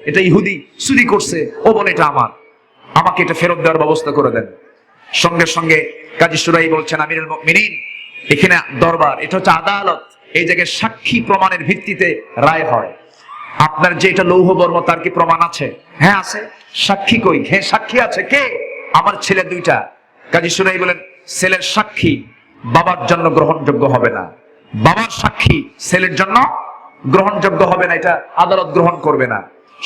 এটা ইহুদি চুরি করছে, ও বলে এটা আমার, আমাকে এটা ফেরত দেওয়ার ব্যবস্থা করে দেন। সঙ্গে সঙ্গে কাজী সুরাই বলছেন, আমিরুল মুমিনিন, এখানে দরবার, এটা হচ্ছে আদালত, এই জায়গায় সাক্ষী প্রমাণের ভিত্তিতে রায় হয়। আপনার যে এটা লৌহ বর্ম তার কি প্রমাণ আছে? হ্যাঁ আছে। সাক্ষী কই? হ্যাঁ সাক্ষী আছে। কে? আমার ছেলে দুইটা। কাজী সুরাই বলেন, ছেলের সাক্ষী বাবার জন্য গ্রহণযোগ্য হবে না, বাবার সাক্ষী ছেলের জন্য গ্রহণযোগ্য হবে না, এটা আদালত গ্রহণ করবে না।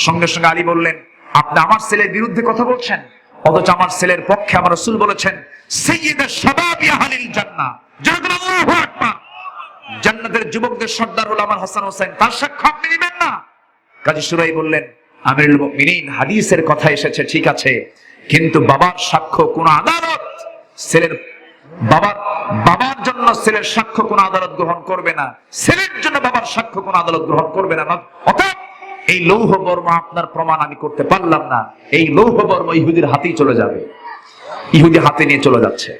সঙ্গে সঙ্গে আলী বললেন, আপনি আমার ছেলের বিরুদ্ধে কথা বলছেন, অথচ আমার ছেলের পক্ষে আমার রাসূল বলেছেন, সাইয়্যিদুশ শাবাবি আহলিল জান্নাহ, আল্লাহু আকবার, জান্নাতের যুবকদের সর্দার হলো আমার হাসান হোসেন, তার সাক্ষ্য আপনি নেবেন না? কাজী সুরাই বললেন, আমিরুল মুমিনিন, হাদিসের কথা এসেছে ঠিক আছে, কিন্তু বাবার সাক্ষ্য কোন আদালত বাবার জন্য ছেলের সাক্ষ্য কোন আদালত গ্রহণ করবে না, ছেলের জন্য বাবার সাক্ষ্য কোন আদালত গ্রহণ করবে না। অতএব এই লৌহ বর্ম আপনার প্রমাণ আমি করতে পারলাম না, এই লৌহ বর্ম ইহুদির হাতেই চলে যাবে। ইহুদি হাতে নিয়ে চলে যাচ্ছে।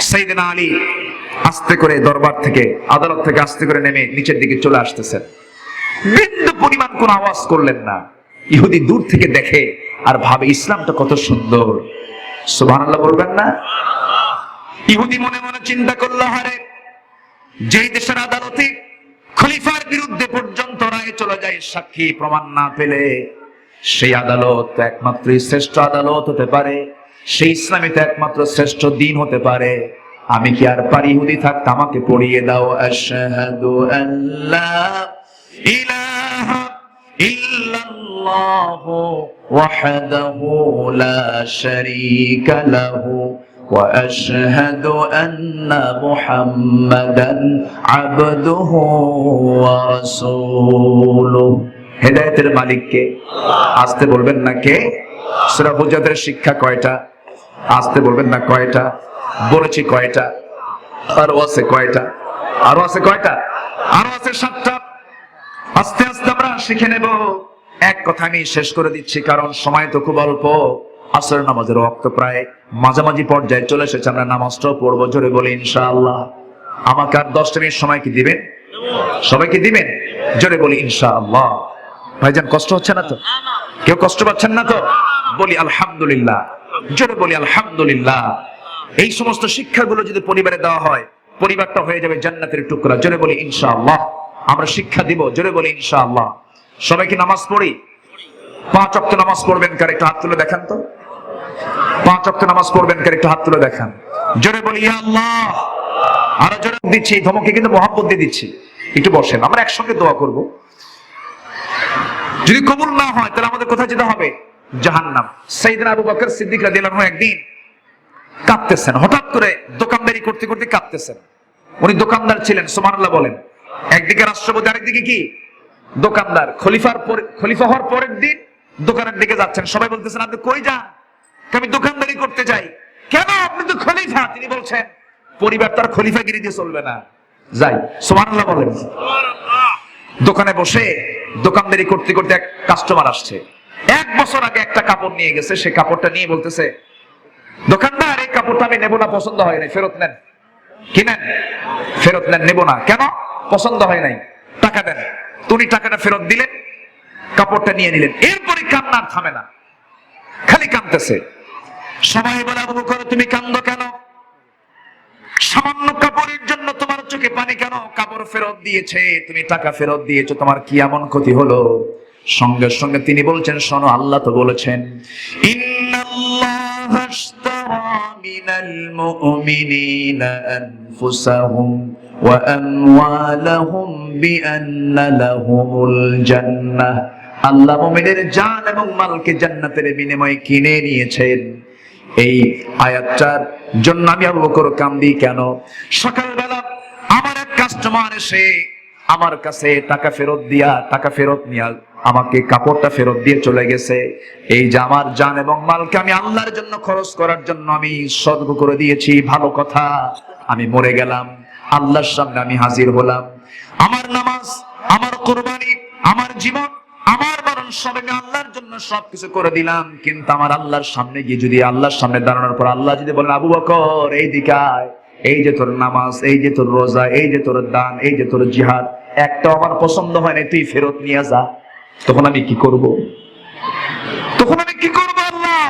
সাইয়েদনা আলী আস্তে করে দরবার থেকে, আদালত থেকে আস্তে করে নেমে নিচের দিকে চলে আসতেছেন, বিন্দু পরিমাণ কোন আওয়াজ করলেন না। ইহুদি দূর থেকে দেখে আর ভাবে, ইসলামটা কত সুন্দর। সুবহানাল্লাহ বলবেন না? ইহুদি মনে মনে চিন্তা করলো, হারে, যেই দেশের আদালতে খলিফার বিরুদ্ধে পর্যন্ত রায় চলে যায় সাক্ষী প্রমাণ না পেলে, সেই আদালত একমাত্র শ্রেষ্ঠ আদালত হতে পারে, সেই ইসলামিতে একমাত্র শ্রেষ্ঠ দিন হতে পারে। আমি কি আর পারি? ইহুদি থাকতে আমাকে পড়িয়ে দাও, আশহাদু আল্লা ইলাহা ইল্লাল্লাহু ওয়াহদাহু লা শারীকা লাহু وأشهد أن محمدا عبده ورسوله। হেদায়েতের মালিক কে? আসতে বলবেন না কে? সূরা হুজুরাতের শিক্ষা কয়টা? আসতে বলবেন না কয়টা? বলেছি কয়টা? আরো আছে কয়টা? আরো আছে কয়টা? আরো আছে 7টা। আস্তে আস্তে আমরা শিখে নেব। এক কথা আমি শেষ করে দিচ্ছি, কারণ সময় তো খুব অল্প। আসর নামাজের ওয়াক্ত প্রায় মাঝামাঝি পর্যায়ে চলে এসেছে। আমরা নামাজটাও পড়বো, জোরে বলি ইনশাআল্লাহ। আমাকে আর 10 মিনিট সময় কি দিবেন? সবাইকে দিবেন? জোরে বলি ইনশাআল্লাহ। ভাইজান কষ্ট হচ্ছে না তো? কেউ কষ্ট পাচ্ছেন না তো? বলি আলহামদুলিল্লাহ। জোরে বলি আলহামদুলিল্লাহ। এই সমস্ত শিক্ষাগুলো যদি পরিবারে দেওয়া হয়, পরিবারটা হয়ে যাবে জান্নাতের টুকরা। জোরে বলি ইনশাআল্লাহ। আমরা শিক্ষা দিব, জোরে বলি ইনশাআল্লাহ। সবাইকে নামাজ পড়ি? 5 ওয়াক্ত নামাজ পড়বেন কার? একটু হাত তুলে দেখান তো। 5 ওয়াক্ত নামাজ পড়বেন কার? একটু হাত তুলে দেখান। জোরে বলি ইয়া আল্লাহ। আর জোরে দিচ্ছি, ধমকে কিন্তু মহব্বত দিয়ে দিচ্ছি। একটু বসেন, আমরা একসঙ্গে দোয়া করব। যদি কবুল না হয় তাহলে আমাদের কোথায় যেতে হবে? জাহান্নাম। সাইয়েদনা আবু বকর সিদ্দিক রাদিয়াল্লাহু আনহু একদিন কাঁদতেছেন, হঠাৎ করে দোকানদারি করতে করতে কাঁদতেছেন। উনি দোকানদার ছিলেন, সুবহানাল্লাহ বলেন। একদিকে রাষ্ট্রপতি, আরেকদিকে কি? দোকানদার। খলিফা হওয়ার পরের দিন দোকানের দিকে যাচ্ছেন। সবাই বলতেছেন আপনি কই যান? আমি দোকানদারি করতে যাই। কেন? আপনি তো খলিফা। তিনি বলছেন পরিবার তার খলিফাগিরি দিয়ে চলবে না, যাই। সুবহানাল্লাহ বলেন। দোকানে বসে দোকানদারি করতে করতে এক কাস্টমার আসছে। 1 বছর আগে একটা কাপড় নিয়ে গেছে। সে কাপড়টা নিয়ে বলতেছে, দোকানদার এই কাপড়টা আমি নেব না, পছন্দ হয় নাই, ফেরত নেন। কি নেন? ফেরত নেন। নেব না। কেন? পছন্দ হয় নাই, টাকা দেন। উনি টাকাটা ফেরত দিলেন, কাপড়টা নিয়ে নিলেন। এরপরে কান্নার থামে না, খালি কাঁদতেছে। সবাই বলে আবু বকর তুমি কাঁদো কেন? সামান্য কাপড়ের জন্য তোমার চোখে পানি কেন? কাপড় ফেরত দিয়েছে, তুমি টাকা ফেরত দিয়েছো, তোমার কি এমন ক্ষতি হলো? সঙ্গে সঙ্গে তিনি বলছেন শোনো, আল্লাহ তো বলেছেন ইন্নাল্লাহা আশতারা মিনাল মুমিনিনা আনফুসাহুম ওয়া আমওয়ালাহুম বিআন্না লাহুমুল জান্নাহ। আল্লাহ মুমিনের জান এবং মালকে জান্নাতের বিনিময়ে কিনে নিয়েছেন। এই আয়াতটার জন্য আমি আবু বকর কান্দি কেন? সকালবেলা আমার এক কাস্টমার এসে আমার কাছে টাকা ফেরত নিয়ে আমাকে কাপড়টা ফেরত দিয়ে চলে গেছে। এই যে আমার জান এবং মালকে আমি আল্লাহর জন্য খরচ করার জন্য আমি সদকা করে দিয়েছি, ভালো কথা। আমি মরে গেলাম, আল্লাহর সামনে আমি হাজির হলাম। আমার নামাজ, আমার কুরবানি, আমার জীবন, আমার মরণ সব আমি আল্লাহর জন্য সবকিছু করে দিলাম। কিন্তু আমার আল্লাহর সামনে গিয়ে যদি আল্লাহর সামনে দাঁড়ানোর পর আল্লাহ যদি বলেন আবু বকর এই দিকে আয়, এই যে তোর নামাজ, এই যে তোর রোজা, এই যে তোর দান, এই যে তোর জিহাদ, একটা আমার পছন্দ হয় না, তুই ফেরত নিয়ে যা। তখন আমি কি করব? তখন আমি কি করব আল্লাহ?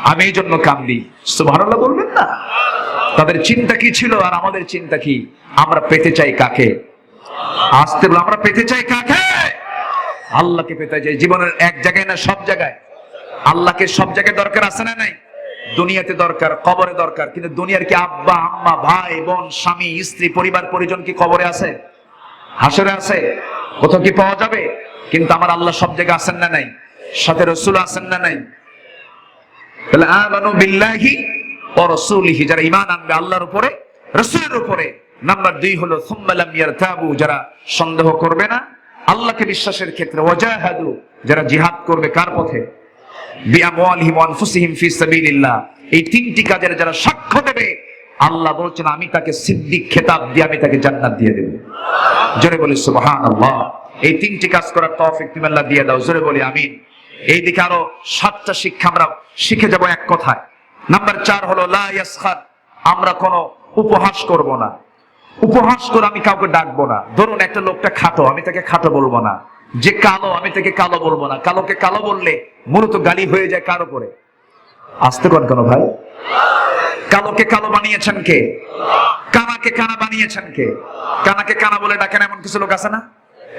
আমি এই জন্য কান্দি। সুবহানাল্লাহ বলবেন না? তাদের চিন্তা কি ছিল আর আমাদের চিন্তা কি? আমরা পেতে চাই কাকে? আসতে বলে আমরা পেতে চাই কাকে? আল্লাহকে পেতে চাই। জীবনের এক জায়গায় না, সব জায়গায়। আল্লাহকে সব জায়গায় দরকার আছে না নাই? দুনিয়াতে দরকার, কবরে দরকার। কিন্তু দুনিয়ার কি আব্বা আম্মা, ভাই বোন, স্বামী স্ত্রী, পরিবার পরিজন কি কবরে আছে? হাসরে আছে? কোথাও কি পাওয়া যাবে? কিন্তু আমার আল্লাহ সব জায়গায় আছেন না নাই? সাথে রাসূল আছেন না নাই? তাহলে আমানু বিল্লাহি ওয়া রাসূলিহি, যারা ঈমান আনবে আল্লাহর উপরে, রাসূলের উপরে। নাম্বার 2 হলো সুম্মা লাম ইয়ারতাবু, যারা সন্দেহ করবে না আল্লাহকে বিশ্বাসের ক্ষেত্রে। ওয়াজাহাদু, যারা জিহাদ করবে কার পথে? বিআমওয়ালিহিম ওয়া আনফুসিহিম ফি সাবিলিল্লাহ। এই 3টি কাজের যারা সাক্ষ্য দেবে, আল্লাহ বলছেন আমি তাকে সিদ্দিক খেতাব দিয়ে আমি তাকে জান্নাত দিয়ে দেব। জোরে বলি সুবহানাল্লাহ। এই 3টি কাজ করার তৌফিক তুমি আল্লাহ দিয়ে দাও, জোরে বলি আমিন। এইদিকে আরো 7টা শিক্ষা আমরা শিখে যাব এক কথায়। নাম্বার 4 হলো লা ইয়াসখার, আমরা কোনো উপহাস করব না। উপহাস করে আমি কাউকে ডাকবো না। ধরুন একটা লোকটা খাটো, আমি তাকে খাটো বলবো না। যে কালো, আমি তাকে কালো বলবো না। কালোকে কালো বললে মূলত গালি হয়ে যায় কার উপরে? আসতে কোন কেন ভাই? কালোকে কালো বানিয়েছেন কে? কানাকে কানা বানিয়েছেন কে? কানাকে কানা বলে ডাকেন এমন কিছু লোক আছে না?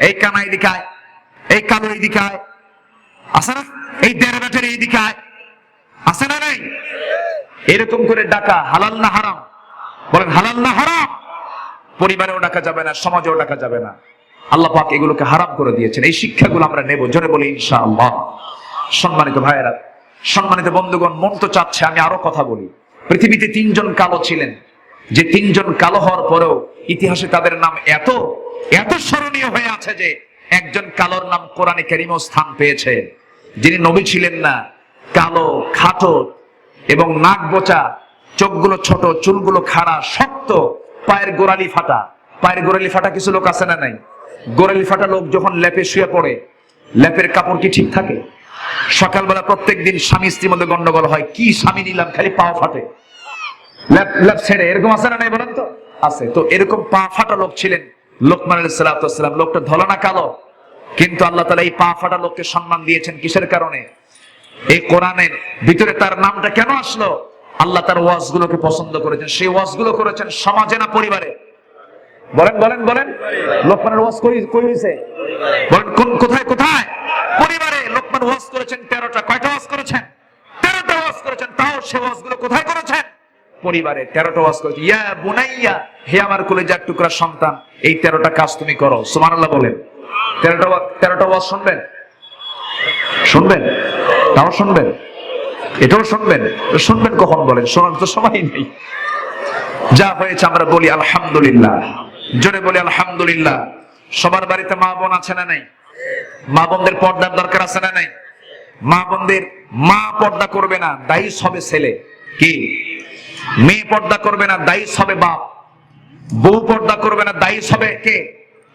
এই কানা এদিকে আয়, এই কালো এদিকে আয়, আছে না? এই দেড়বাটের এইদিকে আয়, আছে না নাই? এরকম করে ডাকা হালাল না হারাম? বলেন হালাল না হারাম? পরিবারেও ডাকা যাবে না, সমাজেও ডাকা যাবে না। আল্লাহ পাক এগুলোকে হারাম করে দিয়েছেন। এই শিক্ষাগুলো আমরা নেব, জোরে বলি ইনশাআল্লাহ। সম্মানিত ভাইয়েরা, সম্মানিত বন্ধুগণ, মন তো চাচ্ছে আমি আরো কথা বলি। পৃথিবীতে তিনজন কালো ছিলেন, যে তিনজন কালো হওয়ার পরেও ইতিহাসে তাদের নাম এত এত স্মরণীয় হয়ে আছে যে একজন কালোর নাম কোরআনে কারিমেও স্থান পেয়েছে, যিনি নবী ছিলেন না, কালো, খাটো এবং নাক বোচা, চোখগুলো ছোট, চুলগুলো খাড়া, শক্ত, পায়ের গোড়ালি ফাটা। পায়ের গোড়ালি ফাটা কিছু লোক আছে না নাই? গোড়ালি ফাটা লোক যখন ল্যাপে শুয়ে পড়ে, ল্যাপের কাপড় কি ঠিক থাকে? সকালবেলা প্রত্যেকদিন স্বামী স্ত্রীর মধ্যে গন্ডগোল হয়, কি স্বামী নিলাম খালি পাও ফাটে, ল্যাপ ছেড়ে, এরকম আছে না নাই বলেন তো? আছে। তো এরকম পা ফাটা লোক ছিলেন লোকমান আলাইহিস সালাতু ওয়াস সালাম। লোকটা ধলা না কালো, কিন্তু আল্লাহ তাআলা এই পা ফাটা লোককে সম্মান দিয়েছেন কিসের কারণে? এই কোরআনের ভিতরে তার নামটা কেন আসলো? আল্লাহ তার ওয়াজগুলোকে পছন্দ করেছেন। সেই ওয়াজগুলো করেছেন সমাজে না পরিবারে? বলেন বলেন বলেন। লোকমানের ওয়াজ কই হইছে? বলেন কোথায় কোথায়? পরিবারে। লোকমান ওয়াজ করেছেন 13টা। কয়টা ওয়াজ করেছেন? 13টা ওয়াজ করেছেন। তাও সেই ওয়াজগুলো কোথায় করেছেন? পরিবারে। 13টা ওয়াজ করেছেন। ইয়া বুনাইয়া, হে আমার কলিজার টুকরা সন্তান, এই 13টা কাজ তুমি করো। সুবহানাল্লাহ বলেন। 13টা ওয়াজ শুনবেন? শুনবেন? তাও শুনবেন? এটাও শুনবেন? শুনবেন কখন বলেন? শোনার তো সময় নেই। যা হয়েছে আমরা বলি আলহামদুলিল্লাহ, জোরে বলি আলহামদুলিল্লাহ। সবার বাড়িতে মা বোন আছে না নাই? মা বোনদের পর্দার দরকার আছে না নাই? মা বোনদের, মা পর্দা করবে না, দায়িস হবে ছেলে। কি? মেয়ে পর্দা করবে না, দায়িস হবে বাপ। বউ পর্দা করবে না, দায়িস হবে কে?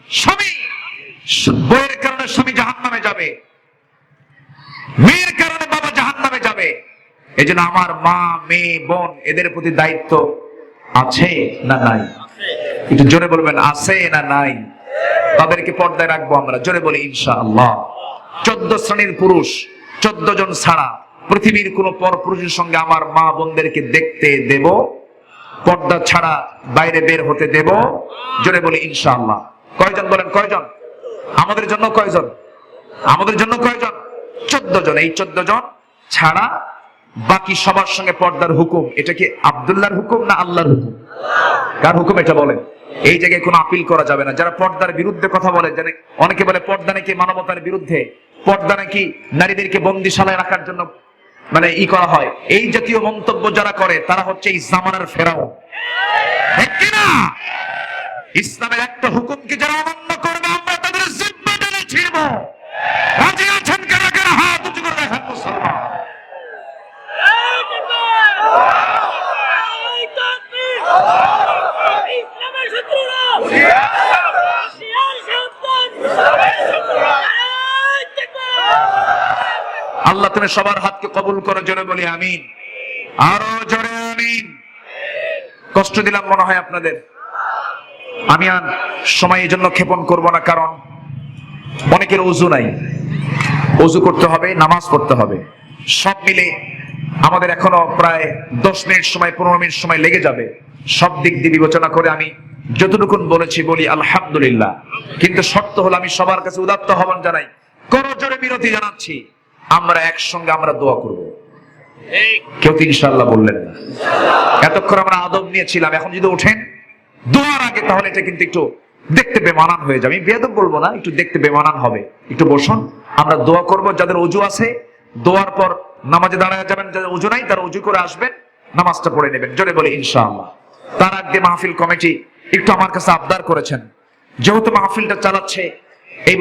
স্বামী। বউয়ের কারণে স্বামী জাহান্নামে যাবে, মেয়ের কারণে বাবা জাহান্নামে যাবে। এই জন্য আমার মা, মেয়ে, বোন, এদের প্রতি দায়িত্ব আছে না নাই? একটু জোরে বলবেন, আছে না নাই? তাদেরকে পর্দায় রাখবো আমরা, জোরে বলি ইনশাআল্লাহ। 14 শ্রেণীর পুরুষ, 14 জন ছাড়া পৃথিবীর কোন পরপুরুষের সঙ্গে আমার মা বোনদেরকে দেখতে দেব, পর্দা ছাড়া বাইরে বের হতে দেব, জোরে বলি ইনশাআল্লাহ। কয়জন বলেন? কয়জন? আমাদের জন্য কয়জন? আমাদের জন্য কয়জন? 14 জন। এই 14 জন ছাড়া বাকি সবার সঙ্গে পর্দার হুকুম। এটা কি আব্দুল্লাহর হুকুম না আল্লাহর হুকুম? কার হুকুম এটা বলেন? এই জায়গায় কোনো আপিল করা যাবে না। যারা পর্দার বিরুদ্ধে কথা বলে, জানে অনেকে বলে পর্দা নাকি মানবতার বিরুদ্ধে, পর্দা নাকি নারীদেরকে বন্দিশালায় রাখার জন্য মানে করা হয়, এই জাতীয় মন্তব্য যারা করে তারা হচ্ছে এই জামানার ফেরাউন। ঠিক কি না? ইসলামের একটা হুকুমকে যারা অমান্য করবে আমরা তাদের জিহ্বা টেনে ছিঁড়ব। রাজি আছেন কারা কারা? হাত উঁচু করে রাখেন মুসলমান। আল্লাহ তুমি সবার হাতকে কবুল করো, জোরে বলি আমিন। আরো জোরে আমিন। কষ্ট দিলাম মনে হয় আপনাদের। আমি আর সময় এই জন্য ক্ষেপণ করবো না, কারণ অনেকের ওযু নাই, ওযু করতে হবে, নামাজ পড়তে হবে, সব মিলে আমাদের এখনো প্রায় 10 মিনিট সময়, 15 মিনিট সময় লেগে যাবে। সব দিক দিয়ে বিবেচনা করে আমি যতটুকুন বলেছি বলি আলহামদুলিল্লাহ। কিন্তু শর্ত হলো আমি সবার কাছে উদাত্ত আহ্বান জানাই, করজোরে বিরতি জানাচ্ছি, আমরা একসঙ্গে আমরা দোয়া করব। কেউ তো ইনশাআল্লাহ বললেন না। এতক্ষণ আমরা আদব নিয়েছিলাম, এখন যদি ওঠেন দোয়ার আগে, তাহলে এটা কিন্তু একটু দেখতে বেমানান হয়ে যাবে। আমি বেয়াদব বলবো না, একটু দেখতে বেমানান হবে। একটু বসুন, আমরা দোয়া করব। যাদের ওযু আছে দোয়ার পর নামাজে দাঁড়ায় যাবেন, যাদের ওযু নাই তারা ওযু করে আসবেন, নামাজটা পড়ে নেবেন, জোরে বলে ইনশাআল্লাহ। তার আগে মাহফিল কমিটি একটু আমার কাছে আবদার করেছেন, যেহেতু মাহফিলটা চালাচ্ছে এই